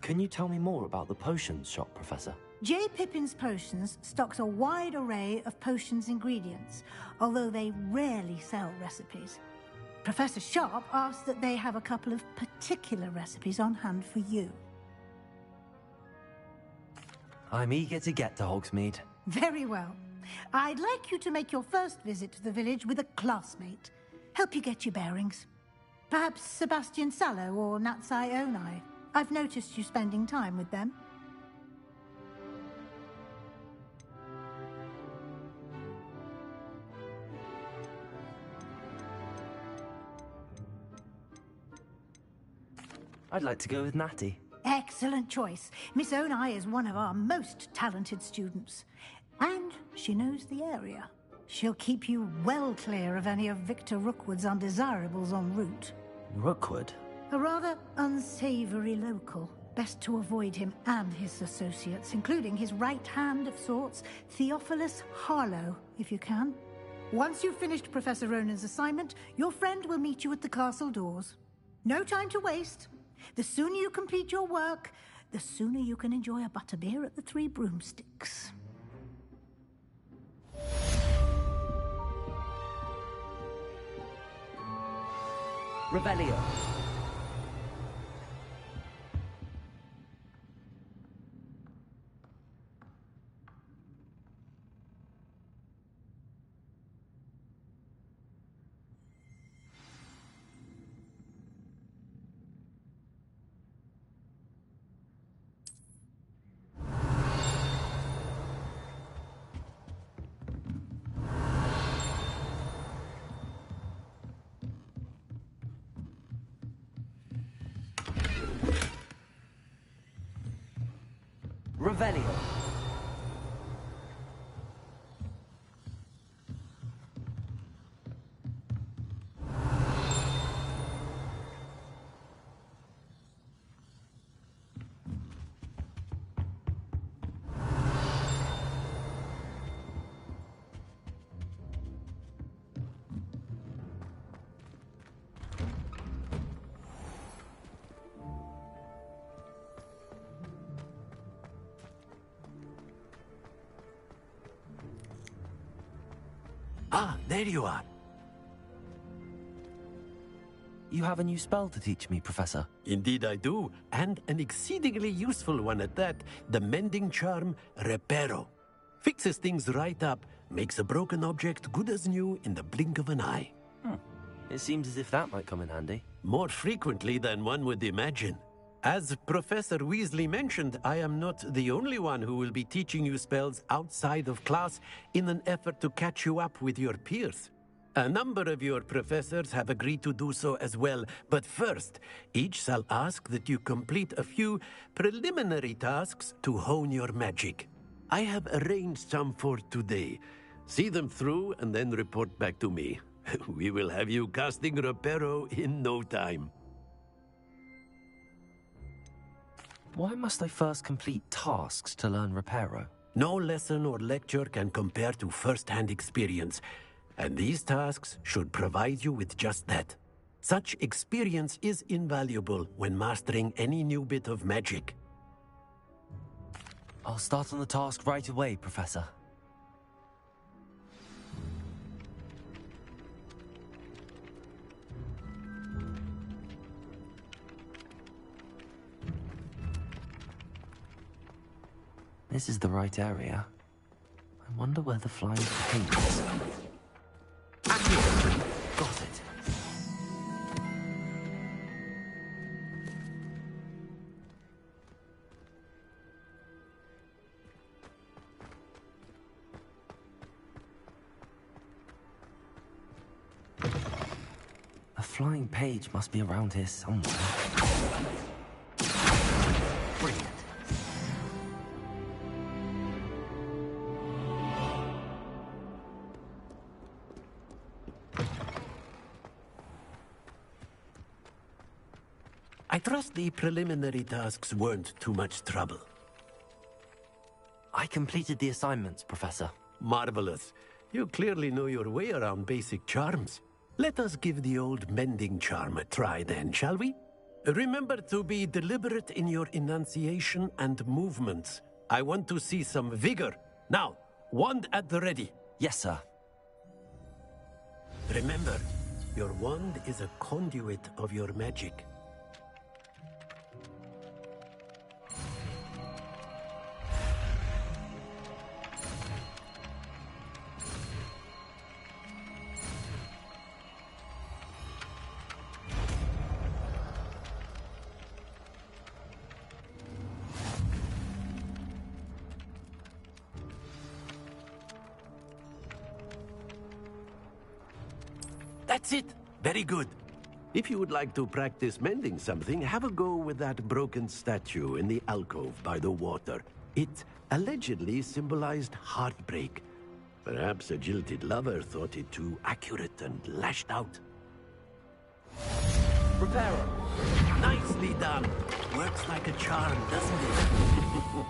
Can you tell me more about the potions shop, Professor? J. Pippin's Potions stocks a wide array of potions ingredients, although they rarely sell recipes. Professor Sharp asked that they have a couple of particular recipes on hand for you. I'm eager to get to Hogsmeade. Very well. I'd like you to make your first visit to the village with a classmate. Help you get your bearings. Perhaps Sebastian Sallow or Natsai Onai. I've noticed you spending time with them. I'd like to go with Natty. Excellent choice. Miss Onai is one of our most talented students. And she knows the area. She'll keep you well clear of any of Victor Rookwood's undesirables en route. Rookwood? A rather unsavory local. Best to avoid him and his associates, including his right hand of sorts, Theophilus Harlow, if you can. Once you've finished Professor Ronan's assignment, your friend will meet you at the castle doors. No time to waste. The sooner you complete your work, the sooner you can enjoy a butterbeer at the Three Broomsticks. Revelio. Revelio. Ah, there you are. You have a new spell to teach me, Professor. Indeed I do, and an exceedingly useful one at that. The mending charm, Reparo. Fixes things right up, makes a broken object good as new in the blink of an eye. It seems as if that might come in handy. More frequently than one would imagine. As Professor Weasley mentioned, I am not the only one who will be teaching you spells outside of class in an effort to catch you up with your peers. A number of your professors have agreed to do so as well, but first, each shall ask that you complete a few preliminary tasks to hone your magic. I have arranged some for today. See them through and then report back to me. We will have you casting Reparo in no time. Why must I first complete tasks to learn Reparo? No lesson or lecture can compare to first-hand experience, and these tasks should provide you with just that. Such experience is invaluable when mastering any new bit of magic. I'll start on the task right away, Professor. This is the right area. I wonder where the flying paint is. Got it. A flying page must be around here somewhere. Brilliant. I trust the preliminary tasks weren't too much trouble. I completed the assignments, Professor. Marvelous. You clearly know your way around basic charms. Let us give the old mending charm a try then, shall we? Remember to be deliberate in your enunciation and movements. I want to see some vigor. Now, wand at the ready. Yes, sir. Remember, your wand is a conduit of your magic. That's it. Very good. If you would like to practice mending something, have a go with that broken statue in the alcove by the water. It allegedly symbolized heartbreak. Perhaps a jilted lover thought it too accurate and lashed out. Reparo! Nicely done. Works like a charm, doesn't it?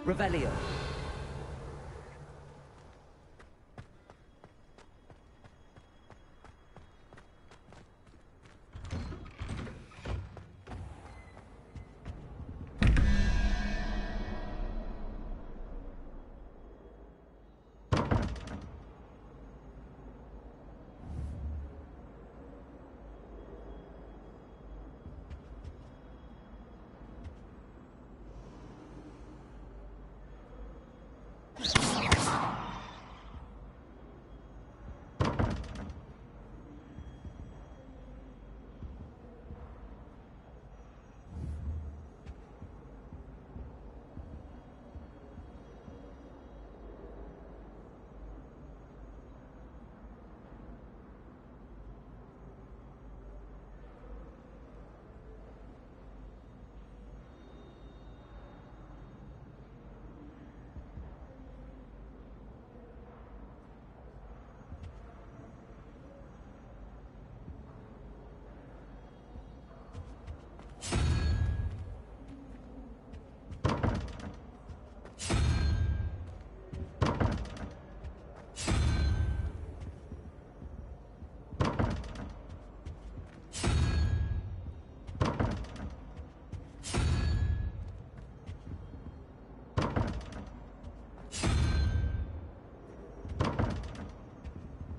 Revelio.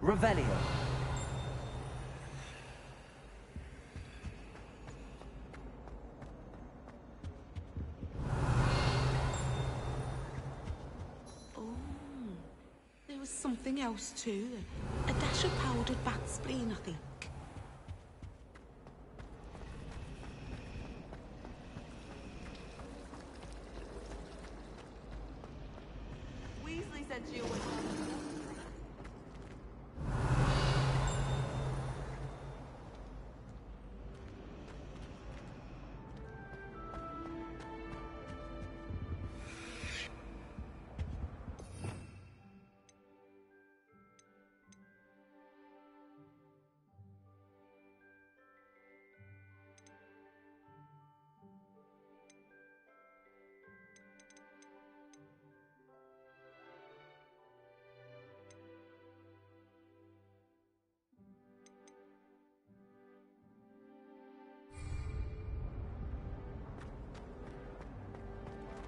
Revelio. Oh, there was something else too. A dash of powdered bat spleen, I think. Weasley said you were...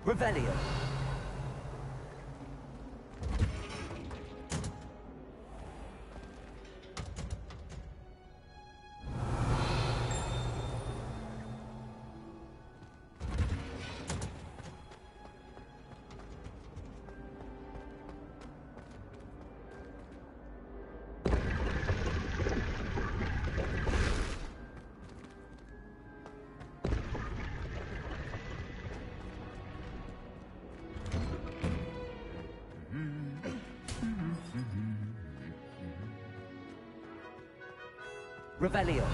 Revelio. Revelio.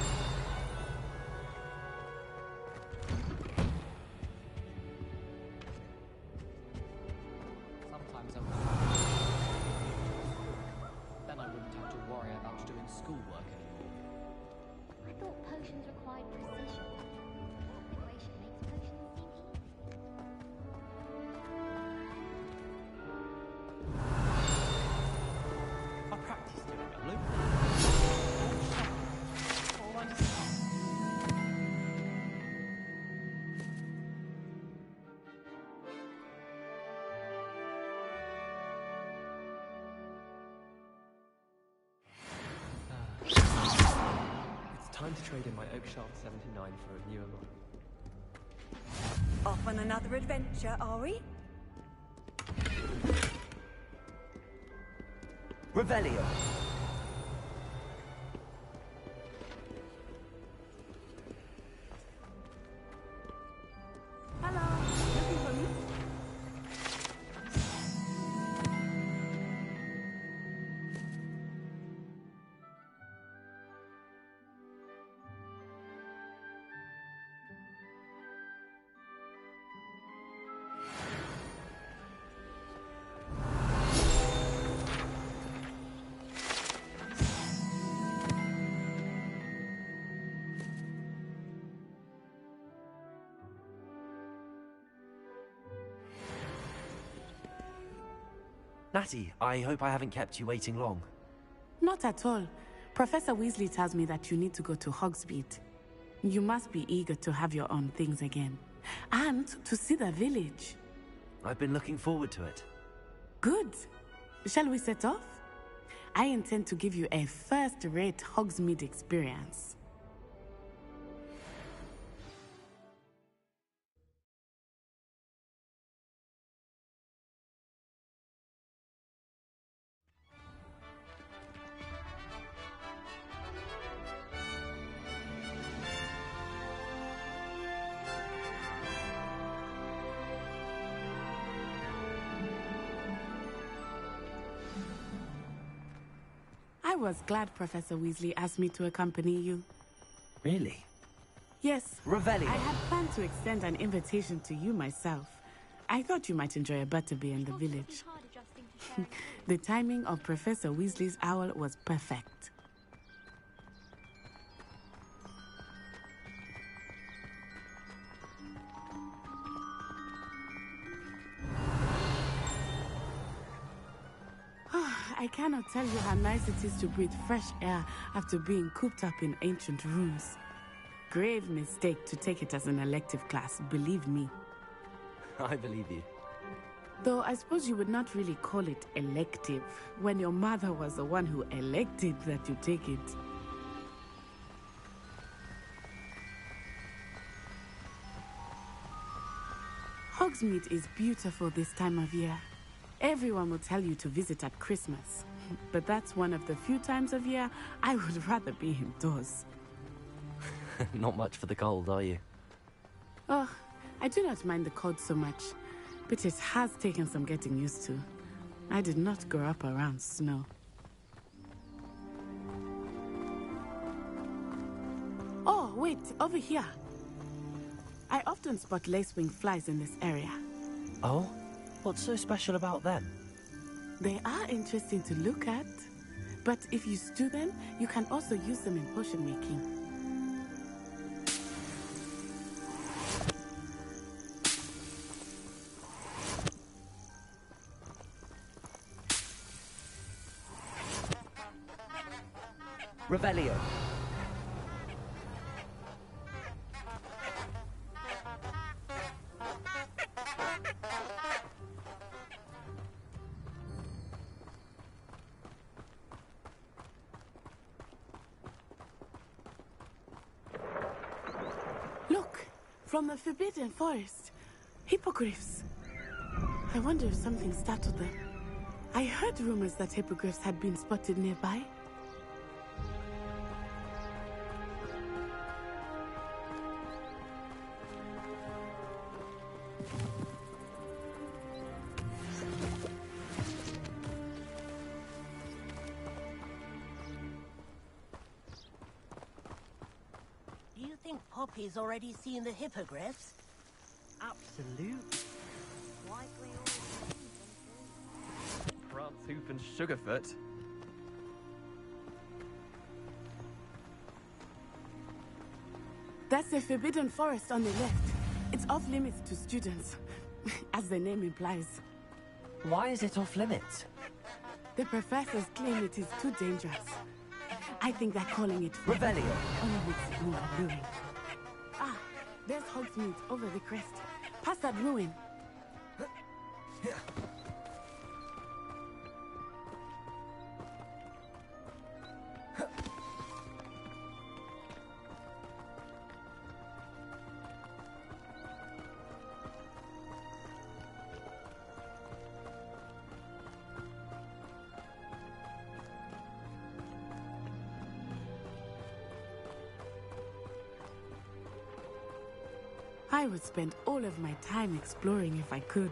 Sometimes I then I wouldn't have to worry about doing schoolwork anymore. I thought potions required precision. Integration makes potions seem I practiced doing it, Luke. All I just It's time to trade in my Oakshaft 79 for a newer model. Off on another adventure, are we? Revelio. Hello. Looking for me? Natty, I hope I haven't kept you waiting long. Not at all. Professor Weasley tells me that you need to go to Hogsmeade. You must be eager to have your own things again. And to see the village. I've been looking forward to it. Good. Shall we set off? I intend to give you a first-rate Hogsmeade experience. I was glad Professor Weasley asked me to accompany you. Really? Yes. Revelio. I had planned to extend an invitation to you myself. I thought you might enjoy a butterbeer in the village. The timing of Professor Weasley's owl was perfect. I cannot tell you how nice it is to breathe fresh air after being cooped up in ancient rooms. Grave mistake to take it as an elective class, believe me. I believe you. Though I suppose you would not really call it elective when your mother was the one who elected that you take it. Hogsmeade is beautiful this time of year. Everyone will tell you to visit at Christmas, but that's one of the few times of year I would rather be indoors. Not much for the cold, are you? Oh, I do not mind the cold so much, but it has taken some getting used to. I did not grow up around snow. Oh, wait, over here. I often spot lacewing flies in this area. Oh? What's so special about them? They are interesting to look at, but if you stew them, you can also use them in potion making. Revelio. Look, from the Forbidden Forest. Hippogriffs. I wonder if something startled them. I heard rumors that hippogriffs had been spotted nearby. think Poppy's already seen the hippogriffs? Absolutely. Likely Brantooth and Sugarfoot. That's the Forbidden Forest on the left. It's off limits to students, as the name implies. Why is it off limits? The professors claim it is too dangerous. I think they're calling it Revelio. Only makes it more alluring. Ah, there's Hogsmeade over the crest. Past that ruin. I would spend all of my time exploring if I could.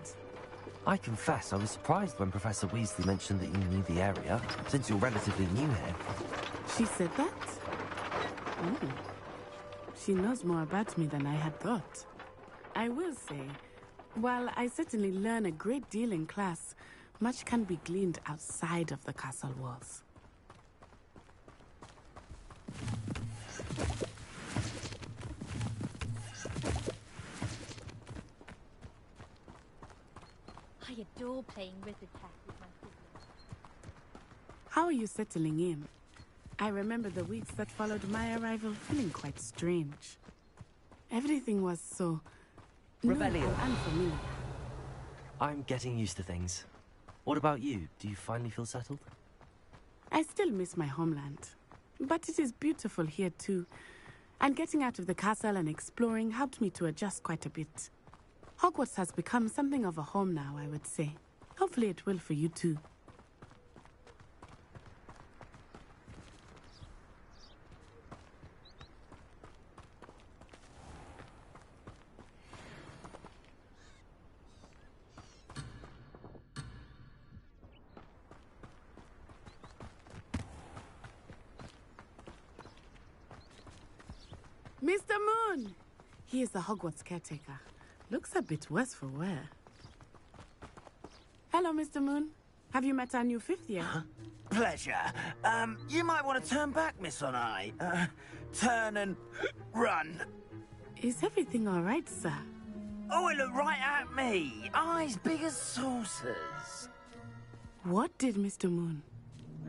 I confess I was surprised when Professor Weasley mentioned that you knew the area, since you're relatively new here. She said that? Ooh. She knows more about me than I had thought. I will say, while I certainly learn a great deal in class, much can be gleaned outside of the castle walls. I adore playing wizard chess with my siblings. How are you settling in? I remember the weeks that followed my arrival feeling quite strange. Everything was so new and unfamiliar. I'm getting used to things. What about you? Do you finally feel settled? I still miss my homeland, but it is beautiful here too. And getting out of the castle and exploring helped me to adjust quite a bit. Hogwarts has become something of a home now, I would say. Hopefully it will for you too. Mr. Moon! He is the Hogwarts caretaker. Looks a bit worse for wear. Hello, Mr. Moon. Have you met our new fifth year? Pleasure. You might want to turn back, Miss On-Eye. Turn and run. Is everything all right, sir? Oh, it looked right at me. Eyes big as saucers. What did Mr. Moon?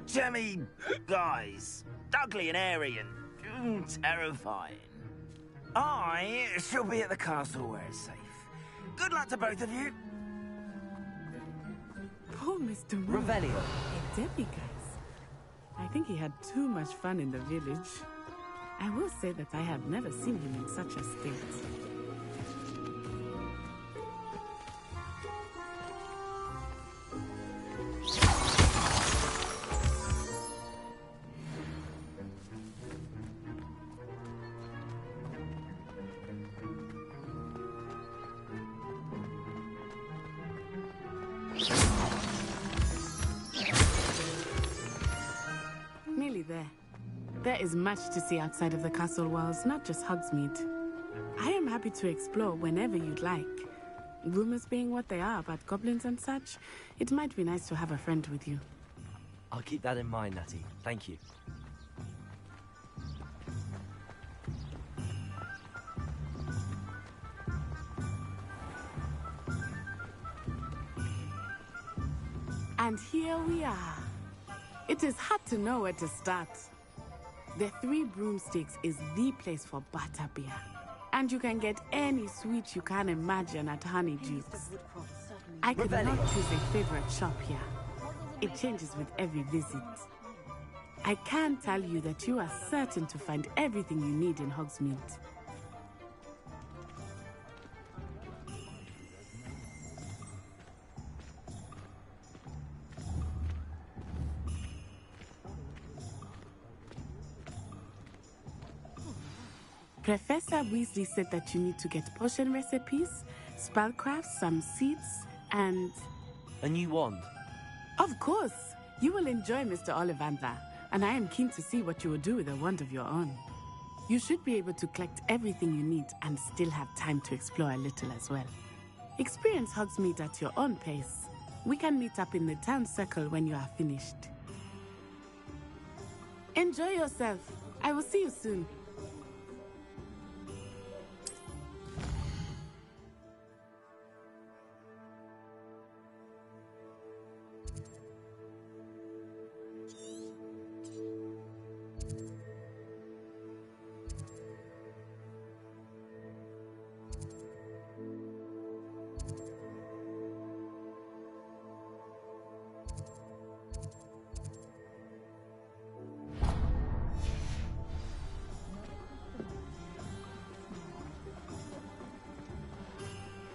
Jemmy guys. Ugly and airy and terrifying. I shall be at the castle where it's safe. Good luck to both of you. Poor Mr. Moon. Revelio. A Debbie, guys. I think he had too much fun in the village. I will say that I have never seen him in such a state. Nearly there. There is much to see outside of the castle walls, not just Hogsmeade. I am happy to explore whenever you'd like. Rumors being what they are about goblins and such, it might be nice to have a friend with you. I'll keep that in mind, Natty. Thank you. And here we are. It is hard to know where to start. The Three Broomsticks is the place for butterbeer. And you can get any sweet you can imagine at Honeydukes. I could not choose a favorite shop here. It changes with every visit. I can tell you that you are certain to find everything you need in Hogsmeade. Professor Weasley said that you need to get potion recipes, spellcrafts, some seeds, and... A new wand? Of course! You will enjoy Mr. Ollivander, and I am keen to see what you will do with a wand of your own. You should be able to collect everything you need and still have time to explore a little as well. Experience Hogsmeade at your own pace. We can meet up in the town circle when you are finished. Enjoy yourself. I will see you soon.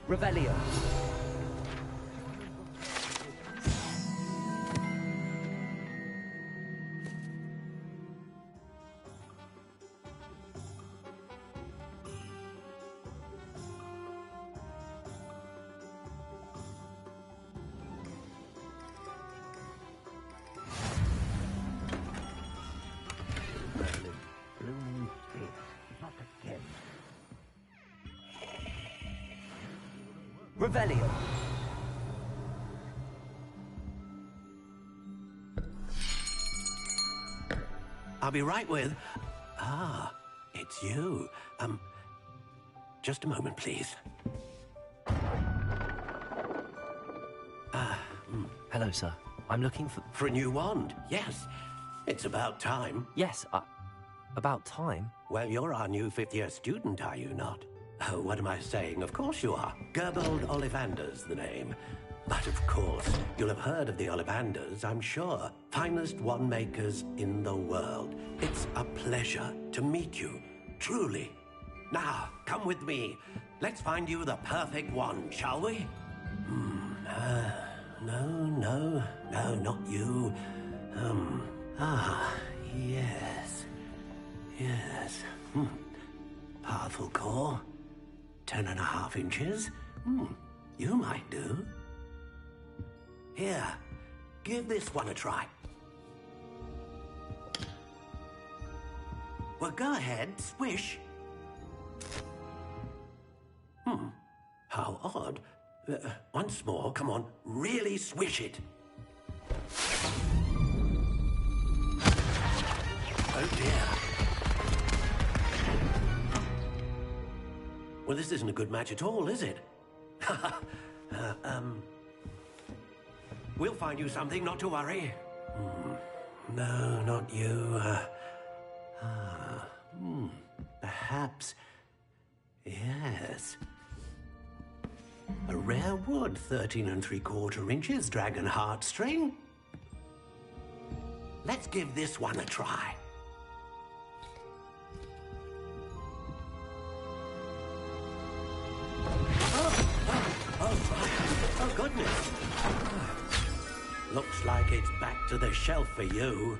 Revelio. Revelio. I'll be right with... Ah, it's you. Just a moment, please. Hello, sir. I'm looking for... For a new wand, yes. It's about time. Yes, about time? Well, you're our new fifth-year student, are you not? Oh, what am I saying? Of course you are. Gerbold Ollivander's the name. But of course, you'll have heard of the Ollivanders, I'm sure. Finest wand makers in the world. It's a pleasure to meet you, truly. Now, come with me. Let's find you the perfect wand, shall we? No, not you. Yes. Powerful core. 10.5 inches. You might do. Here, give this one a try. Well, go ahead, swish. How odd. Once more, come on, really swish it. Oh dear. Well, this isn't a good match at all, is it? We'll find you something, not to worry. No, not you. Perhaps... Yes. A rare wood, 13 3/4 inches, dragon heartstring. Let's give this one a try. Oh, goodness. Looks like it's back to the shelf for you.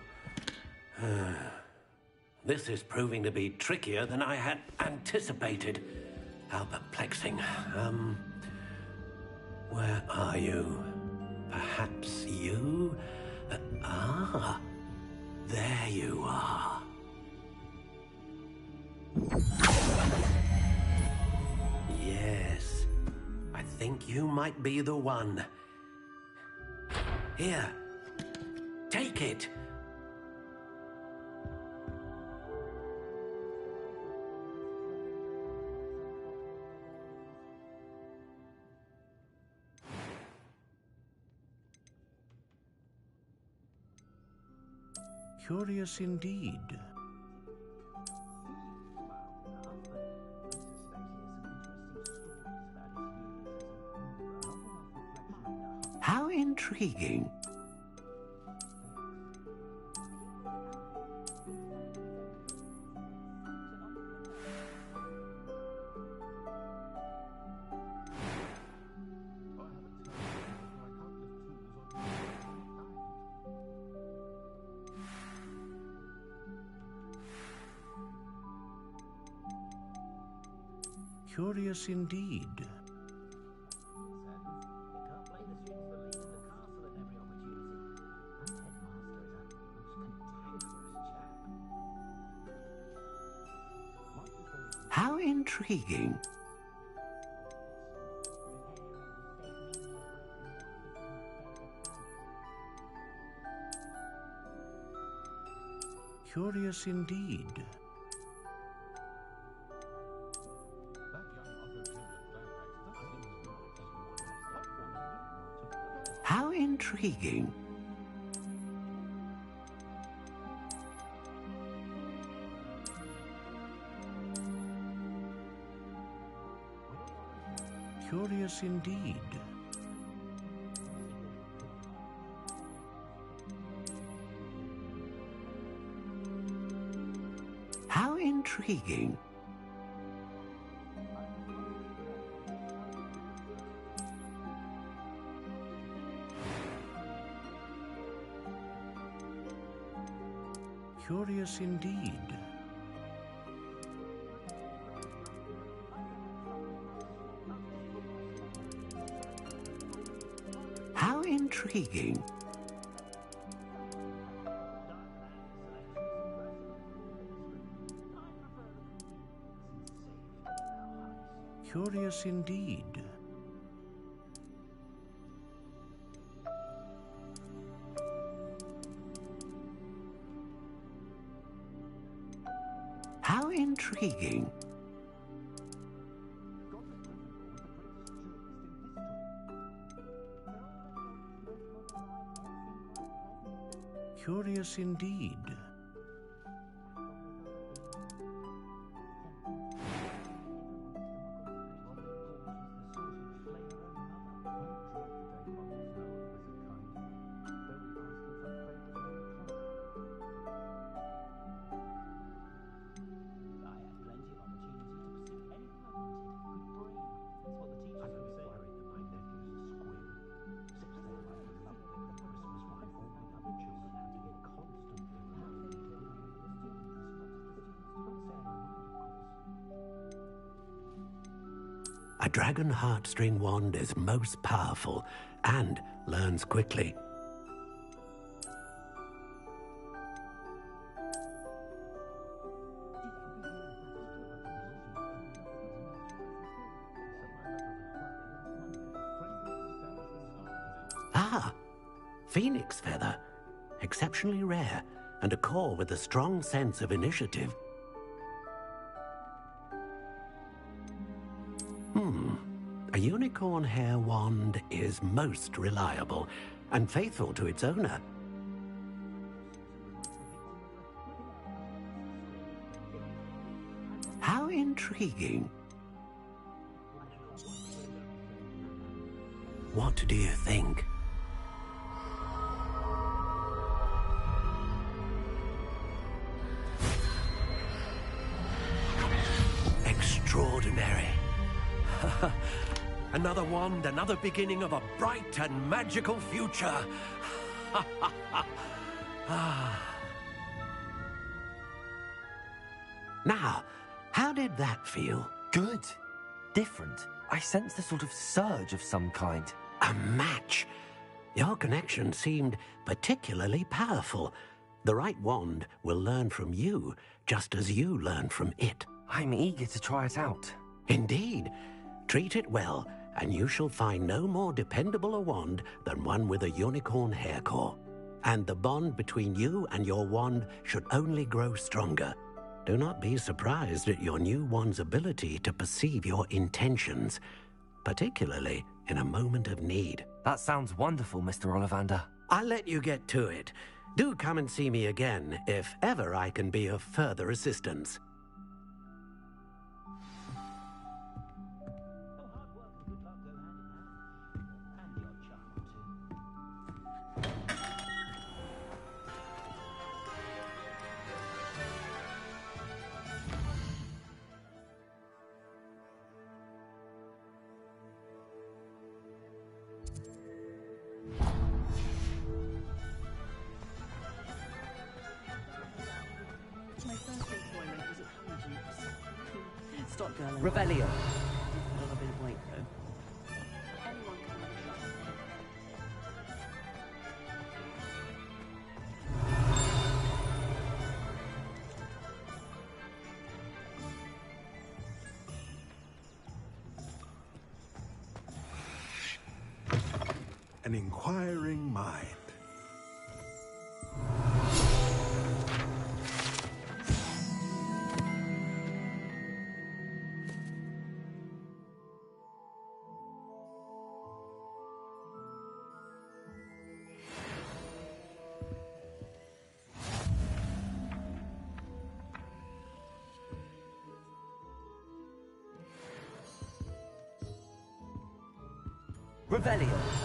This is proving to be trickier than I had anticipated. How perplexing. Where are you? Perhaps you? There you are. Yes. I think you might be the one. Here. Take it. Curious indeed. How intriguing. Curious indeed. intriguing. Curious indeed. How intriguing. Curious indeed. How intriguing. Curious indeed. How intriguing. Curious indeed. How intriguing. Curious indeed. A dragon heartstring wand is most powerful and learns quickly. Ah, phoenix feather. Exceptionally rare, and a core with a strong sense of initiative. A unicorn hair wand is most reliable and faithful to its owner. How intriguing. What do you think? Extraordinary. Another wand, another beginning of a bright and magical future. Now, how did that feel? Good. Different. I sensed a sort of surge of some kind. A match. Your connection seemed particularly powerful. The right wand will learn from you, just as you learn from it. I'm eager to try it out. Indeed. Treat it well, and you shall find no more dependable a wand than one with a unicorn hair core. And the bond between you and your wand should only grow stronger. Do not be surprised at your new wand's ability to perceive your intentions, particularly in a moment of need. That sounds wonderful, Mr. Ollivander. I'll let you get to it. Do come and see me again if ever I can be of further assistance. Revelio. A little bit of weight, though. an inquiring mind. Revelio.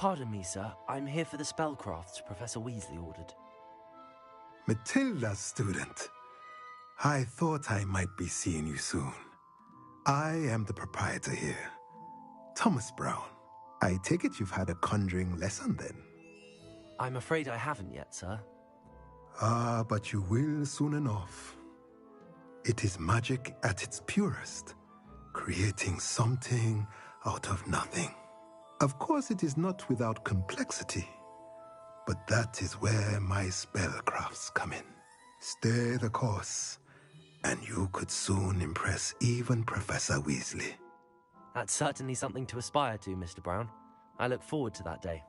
Pardon me, sir. I'm here for the spellcrafts Professor Weasley ordered. Matilda, student. I thought I might be seeing you soon. I am the proprietor here, Thomas Brown. I take it you've had a conjuring lesson then? I'm afraid I haven't yet, sir. Ah, but you will soon enough. It is magic at its purest, creating something out of nothing. Of course, it is not without complexity, but that is where my spellcrafts come in. Stay the course, and you could soon impress even Professor Weasley. That's certainly something to aspire to, Mr. Brown. I look forward to that day.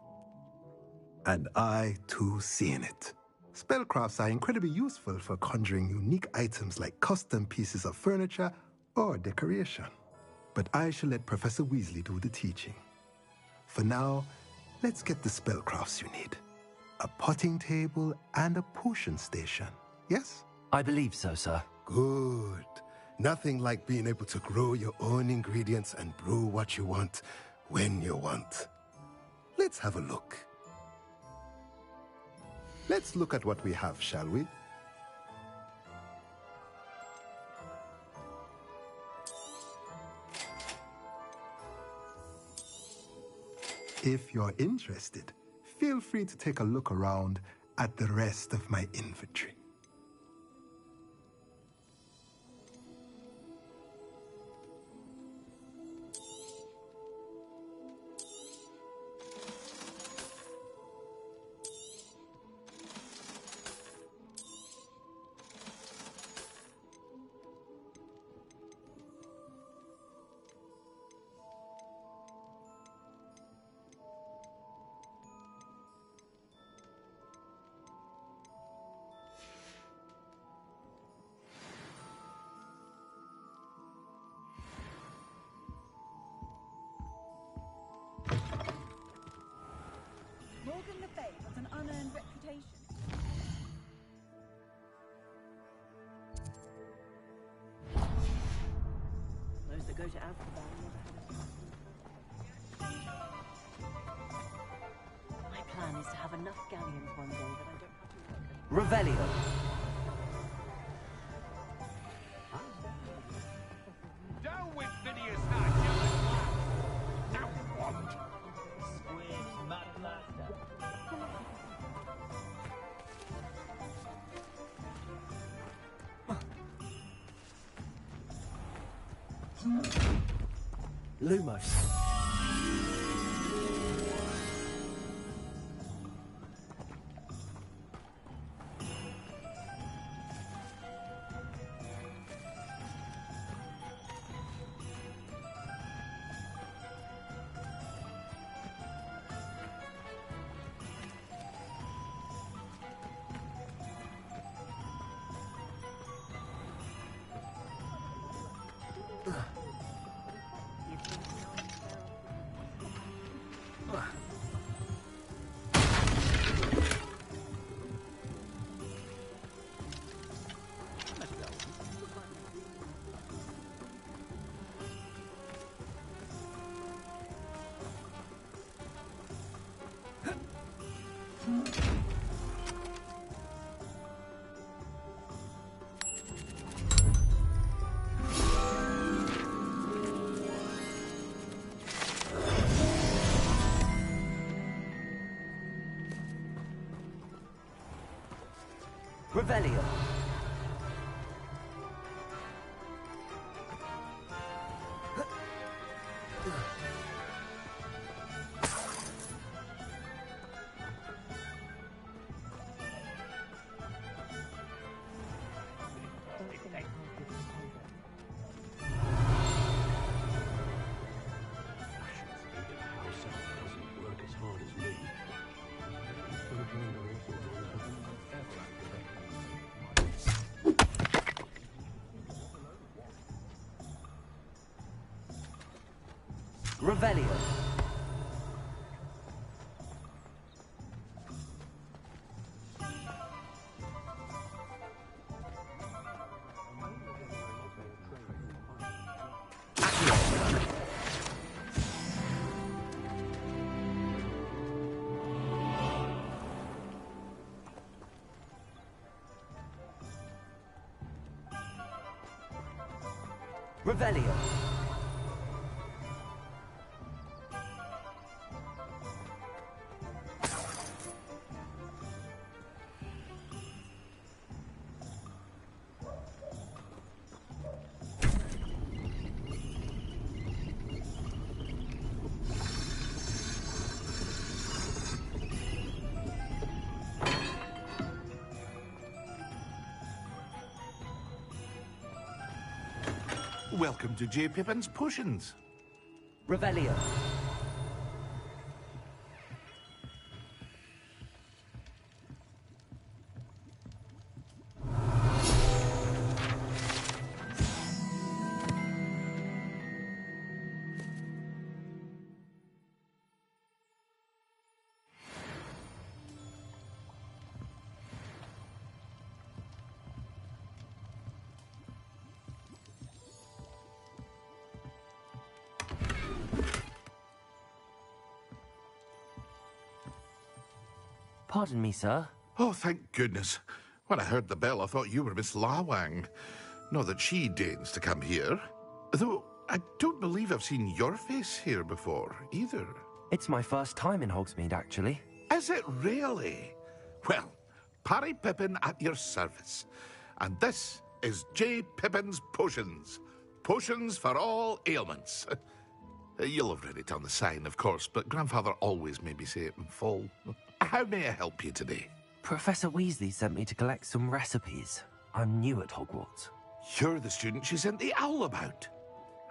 And I, too, seeing it. Spellcrafts are incredibly useful for conjuring unique items like custom pieces of furniture or decoration. But I shall let Professor Weasley do the teaching. For now, let's get the spellcrafts you need. A potting table and a potion station, yes? I believe so, sir. Good. Nothing like being able to grow your own ingredients and brew what you want when you want. Let's have a look. Let's look at what we have, shall we? If you're interested, feel free to take a look around at the rest of my inventory. Morgan Le Fay has an unearned reputation. Those that go to Amsterdam never have. My plan is to have enough galleons one day that I don't have to work anymore. Revelio. Down with Phineas Hatch, you down one. Squid Mad Blaster. Lumos. Revelio. Revelio. Revelio. Welcome to J. Pippin's Potions. Revelio. Pardon me, sir. Oh, thank goodness. When I heard the bell, I thought you were Miss Lawang. Not that she deigns to come here. Though, I don't believe I've seen your face here before, either. It's my first time in Hogsmeade, actually. Is it really? Well, Parry Pippin at your service. And this is J. Pippin's Potions. Potions for all ailments. You'll have read it on the sign, of course, but Grandfather always made me say it in full. How may I help you today? Professor Weasley sent me to collect some recipes. I'm new at Hogwarts. You're the student she sent the owl about.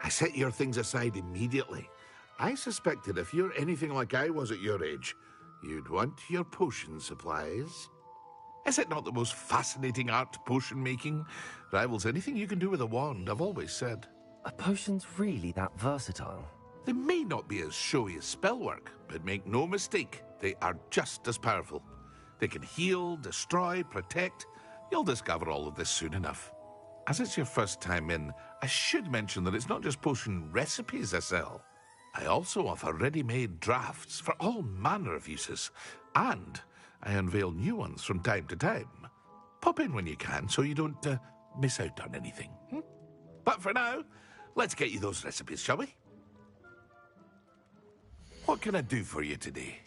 I set your things aside immediately. I suspected if you're anything like I was at your age, you'd want your potion supplies. Is it not the most fascinating art, potion making? Rivals anything you can do with a wand, I've always said. Are potions really that versatile? They may not be as showy as spellwork, but make no mistake, they are just as powerful. They can heal, destroy, protect. You'll discover all of this soon enough. As it's your first time in, I should mention that it's not just potion recipes I sell. I also offer ready-made drafts for all manner of uses, and I unveil new ones from time to time. Pop in when you can so you don't miss out on anything. But for now, let's get you those recipes, shall we? What can I do for you today?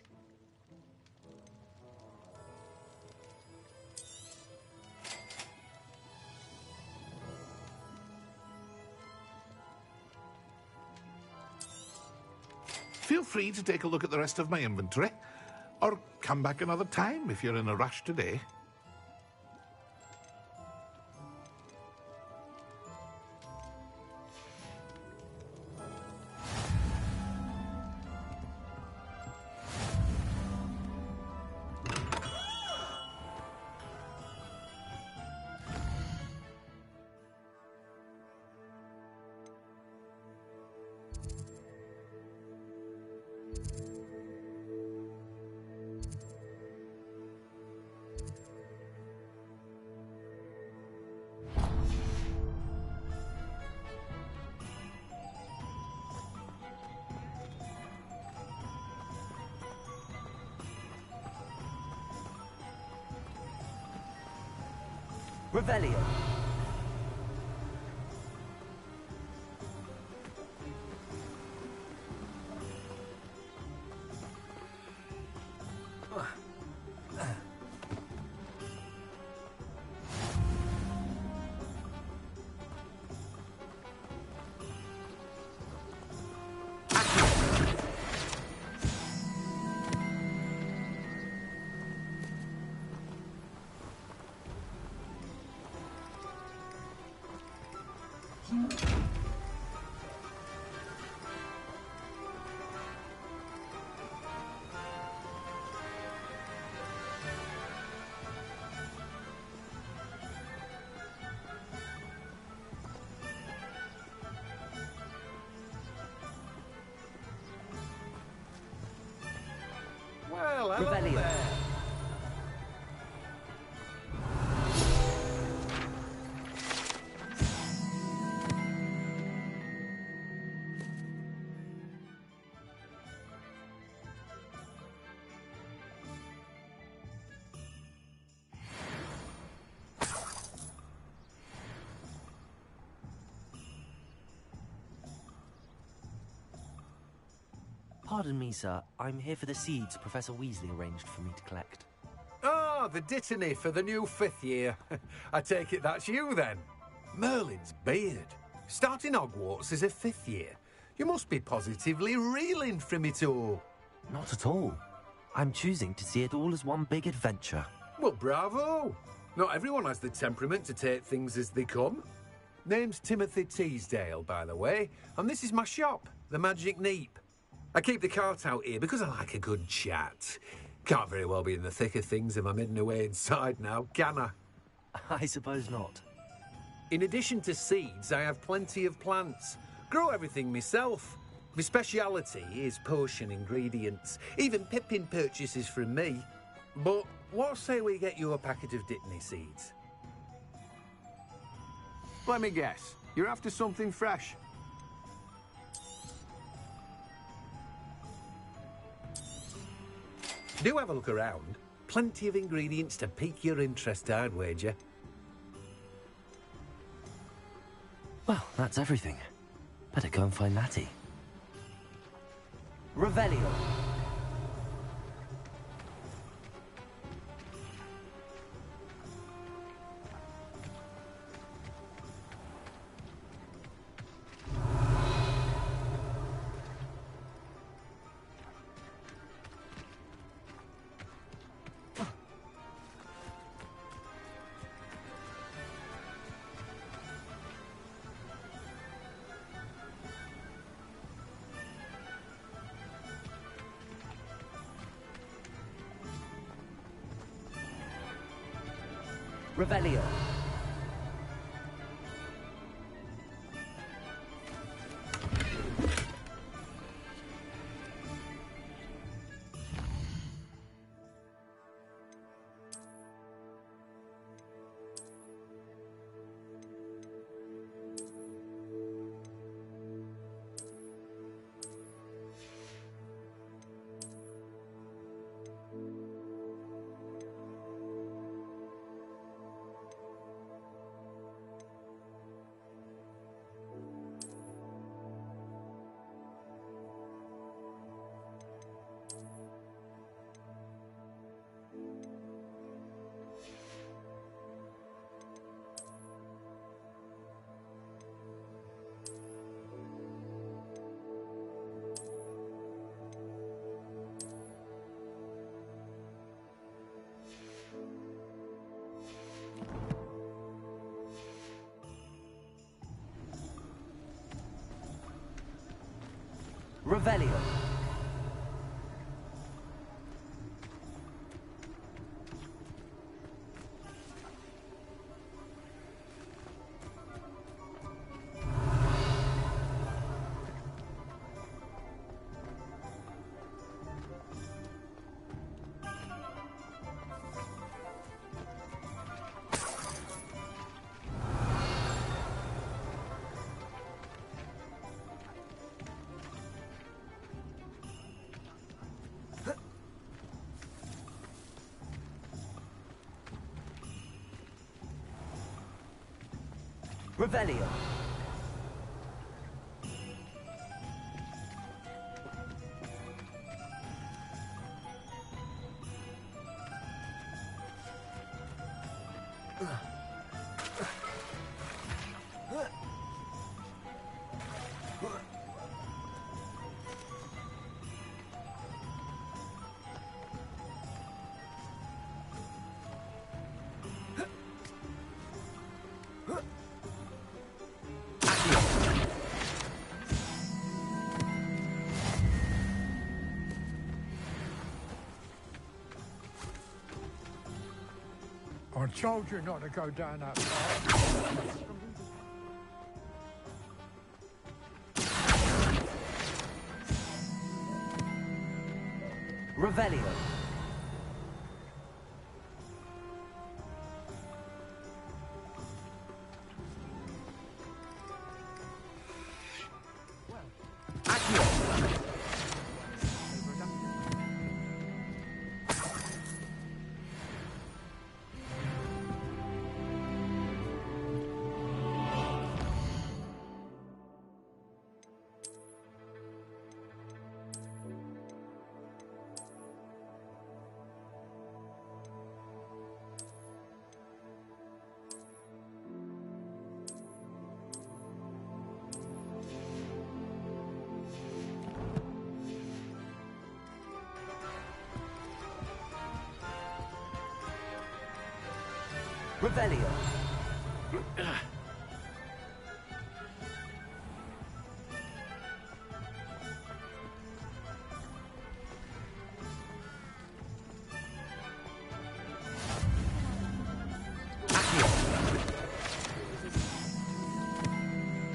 Feel free to take a look at the rest of my inventory, or come back another time if you're in a rush today. Revelio. Well, hello Revelio. there. Pardon me, sir. I'm here for the seeds Professor Weasley arranged for me to collect. Ah, the dittany for the new 5th year. I take it that's you, then. Merlin's beard. Starting Hogwarts as a 5th year. You must be positively reeling from it all. Not at all. I'm choosing to see it all as one big adventure. Well, bravo. Not everyone has the temperament to take things as they come. Name's Timothy Teasdale, by the way, and this is my shop, the Magic Neep. I keep the cart out here because I like a good chat. Can't very well be in the thick of things if I'm hidden away inside now, can I? I suppose not. In addition to seeds, I have plenty of plants. Grow everything myself. My speciality is potion ingredients. Even Pippin purchases from me. But what say we get you a packet of Dittany seeds? Let me guess. You're after something fresh. Do have a look around. Plenty of ingredients to pique your interest, I'd wager. Well, that's everything. Better go and find Natty. Revelio. Revelio. Revelio. Revelio. I told you not to go down that path. Revelio. Revelio.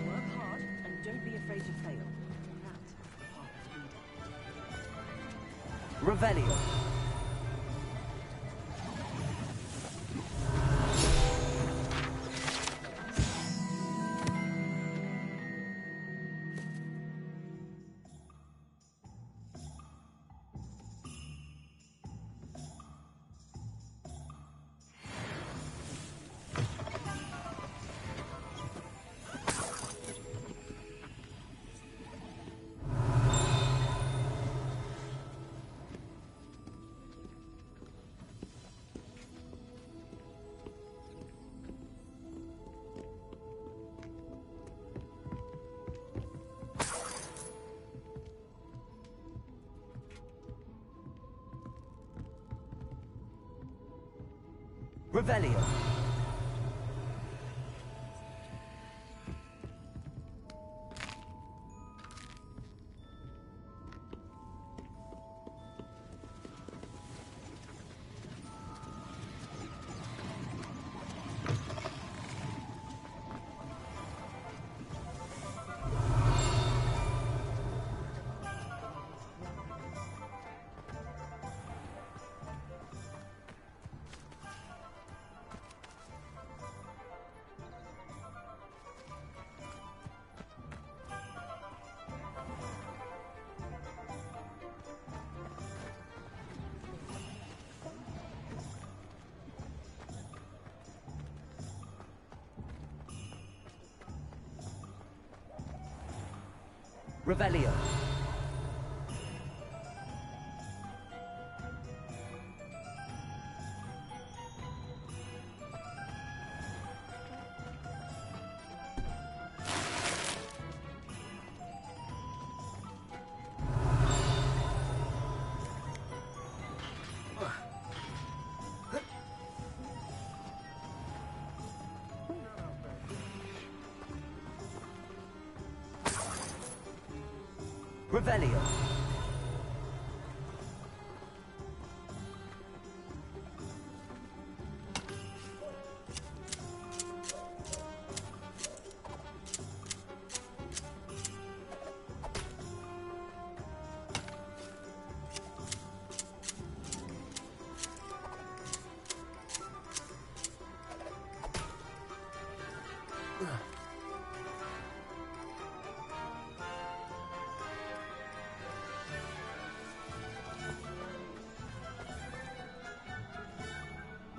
Work hard and don't be afraid to fail. That's part of leader. Revelio. Revelio. Revelio. Revelio.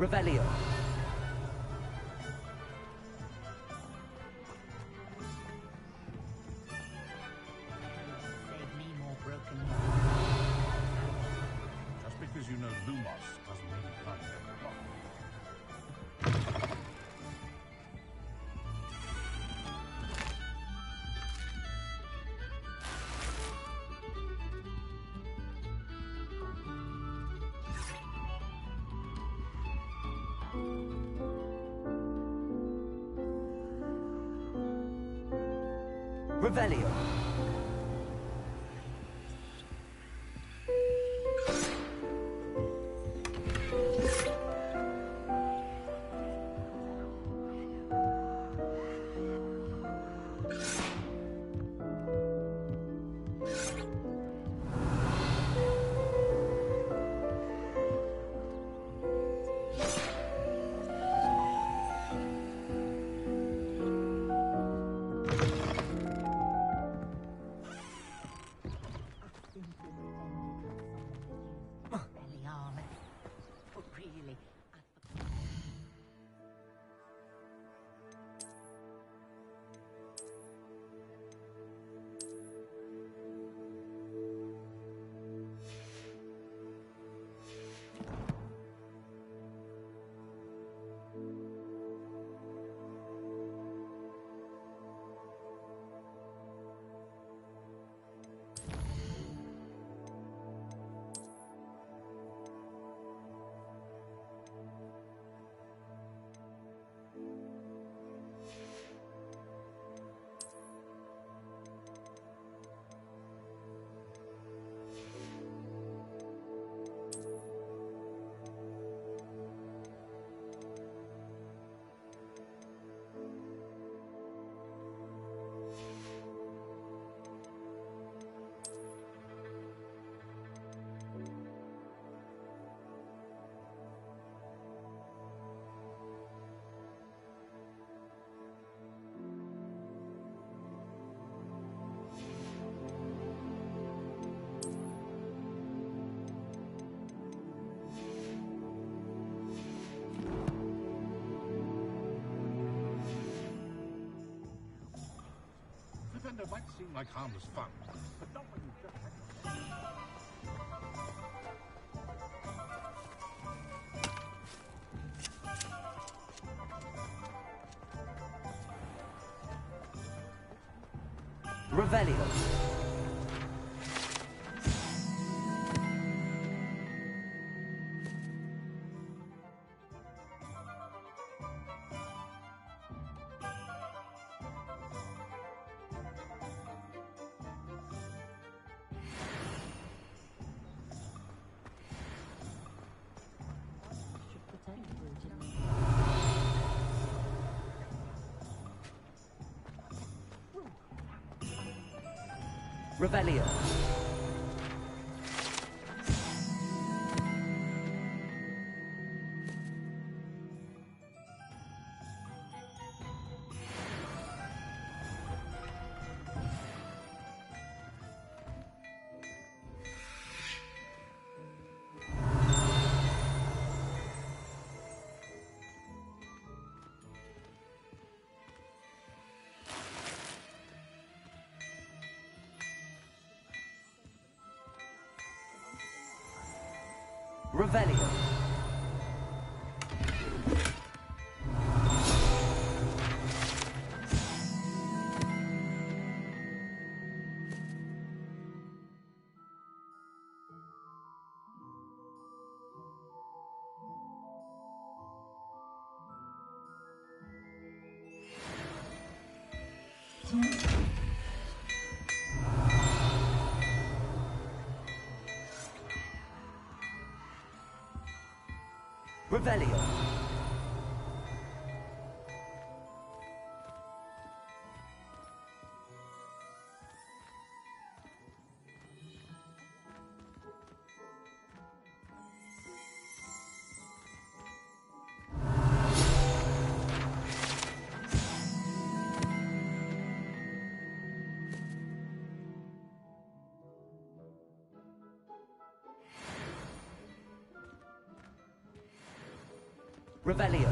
Revelio. Save me more broken. Just because you know Lumos doesn't mean you can't get the block. Revelio. seem like harmless fun. But not when you just... Revelio. Revelio. Revelio. Revelio. Revelio.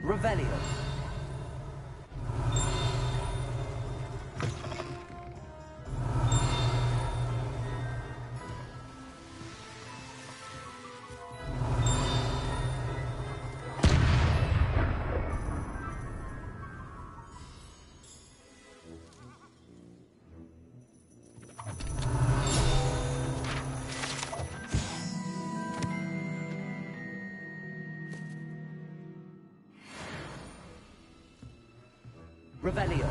Revelio. Revelio.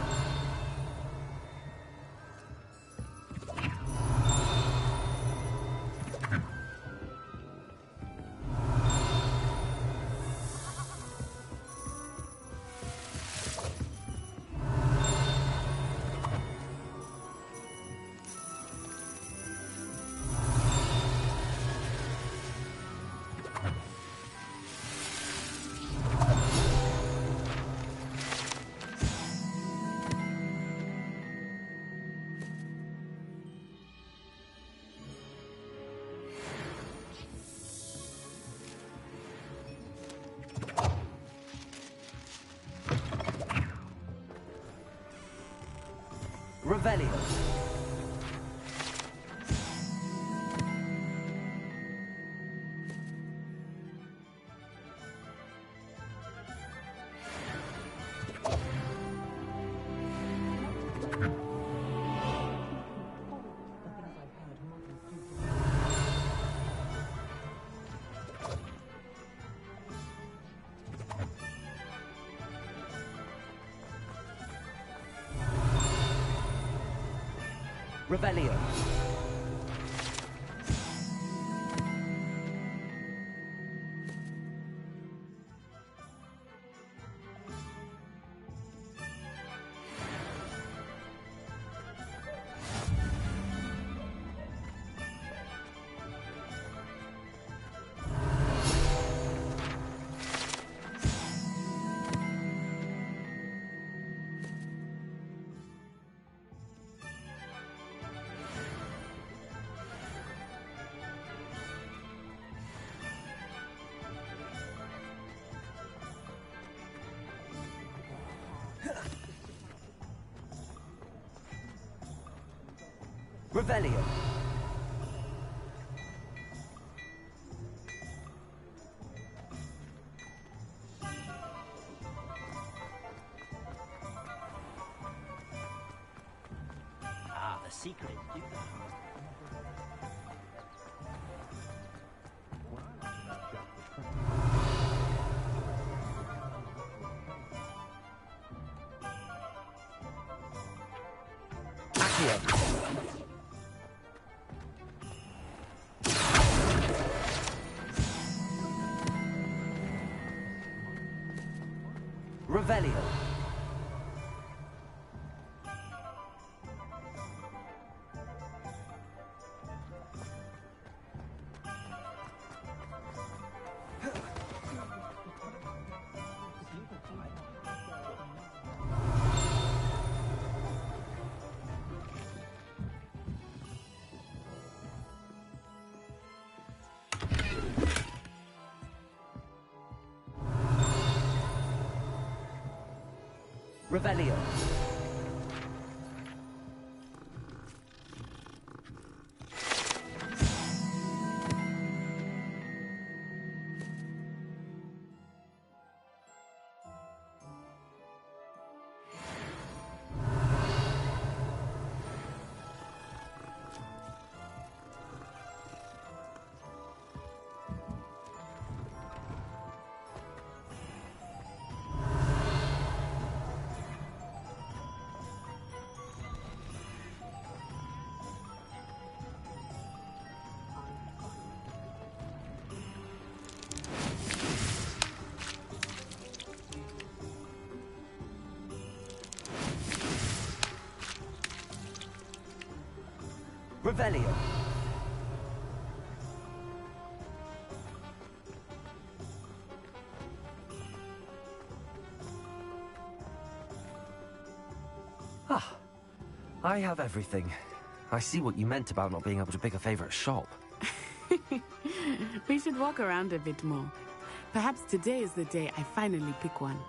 Revelio. Revelio. Revelio. Ah, the secret is do that. Revelio. Revelio. Revelio. Ah, I have everything. I see what you meant about not being able to pick a favorite shop. We should walk around a bit more. Perhaps today is the day I finally pick one.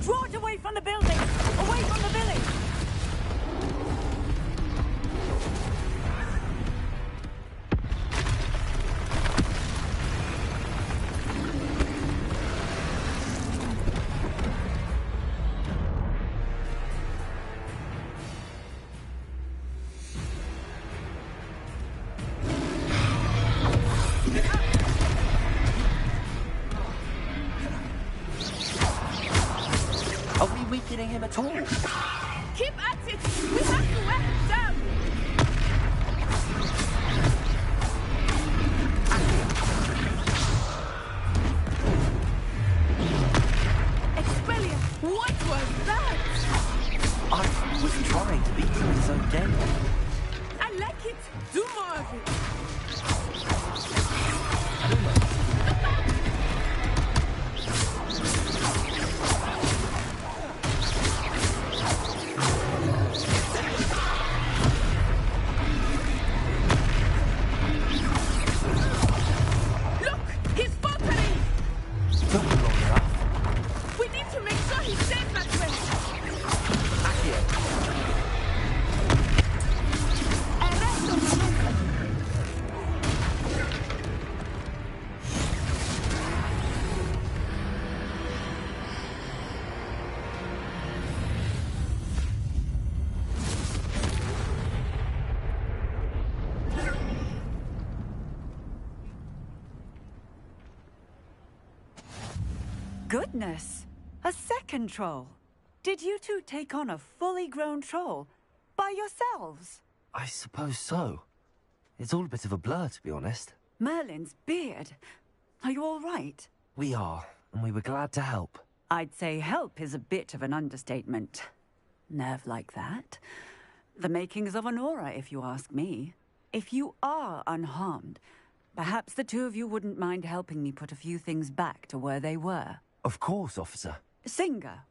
Draw it away from the building! Away from the village! Are we weakening him at all? Keep at it! We have to wear him down! Expelia! What was that? I was trying to beat him in his own game. I like it! Do more of it! We need to make sure he stays that way. Goodness! A second troll. Did you two take on a fully grown troll? By yourselves? I suppose so. It's all a bit of a blur, to be honest. Merlin's beard. Are you all right? We are, and we were glad to help. I'd say help is a bit of an understatement. Nerve like that. The makings of an aura, if you ask me. If you are unharmed, Perhaps the two of you wouldn't mind helping me put a few things back to where they were. Of course, officer. Singer.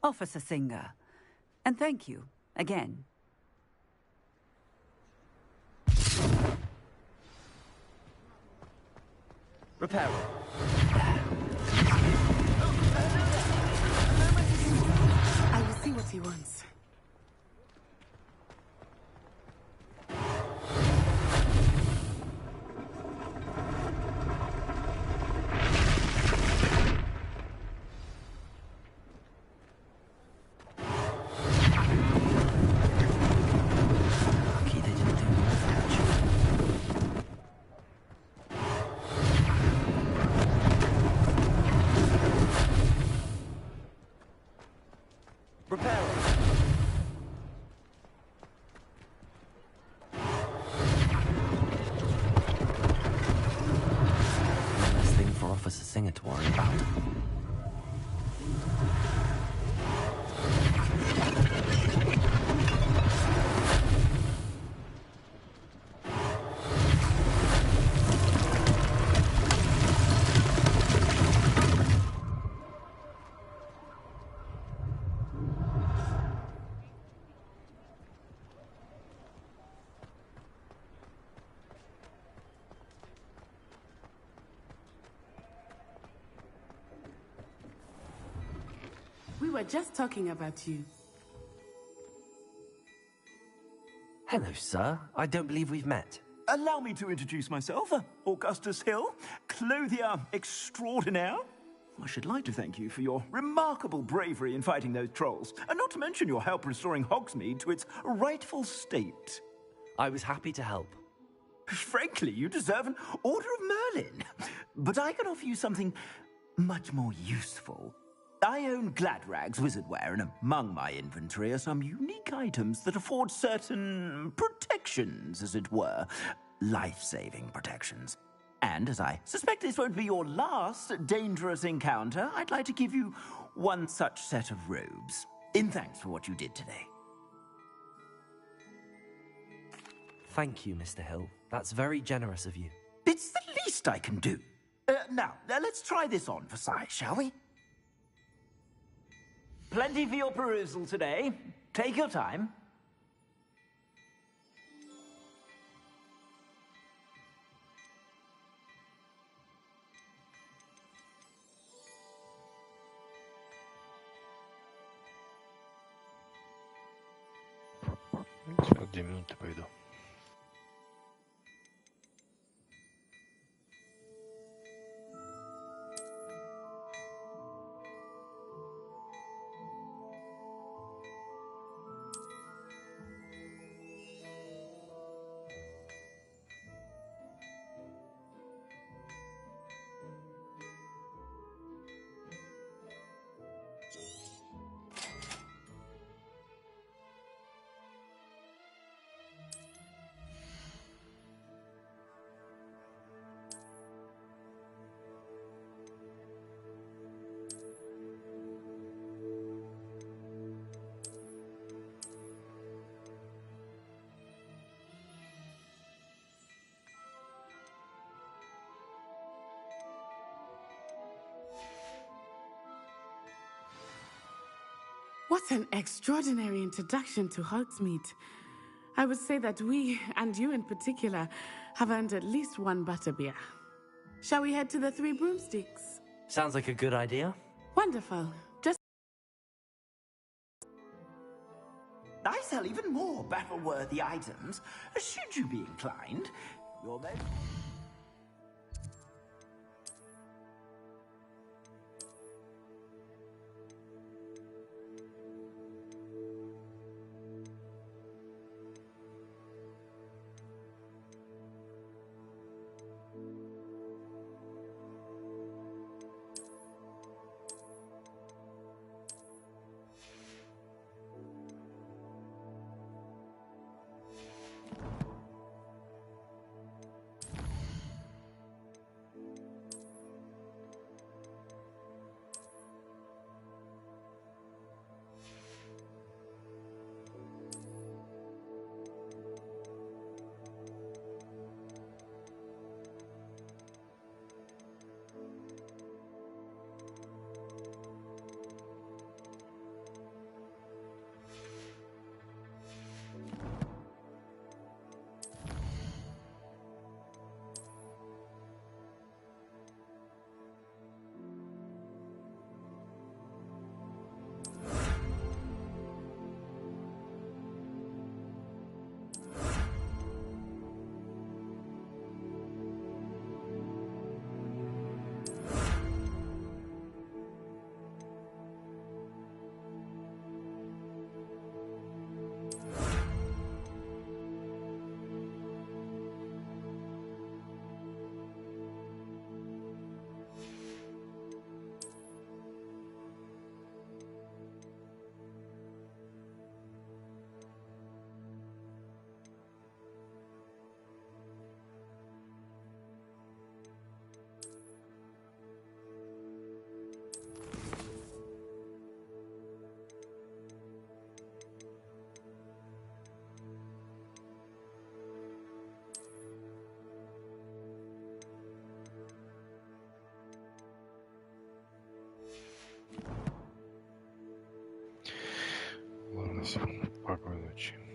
Officer Singer. And thank you, again. Repair. I will see what he wants. Lucky they didn't do more damage. Repair. One less thing for Officer Singer to worry about. We were just talking about you. Hello, sir. I don't believe we've met. Allow me to introduce myself, Augustus Hill, clothier extraordinaire. I should like to thank you for your remarkable bravery in fighting those trolls, and not to mention your help restoring Hogsmeade to its rightful state. I was happy to help. Frankly, you deserve an Order of Merlin. But I can offer you something much more useful. I own Gladrag's wizardware, and among my inventory are some unique items that afford certain protections, as it were. Life-saving protections. And as I suspect this won't be your last dangerous encounter, I'd like to give you one such set of robes, in thanks for what you did today. Thank you, Mr. Hill. That's very generous of you. It's the least I can do. Now, let's try this on for size, shall we? Plenty for your perusal today. Take your time. Через 2 минуты пойду. What an extraordinary introduction to Hogsmeade. I would say that we, and you in particular, have earned at least one butterbeer. Shall we head to the Three Broomsticks? Sounds like a good idea. Wonderful. Just... I sell even more battle-worthy items, should you be inclined. Your most... Всем спокойной ночи.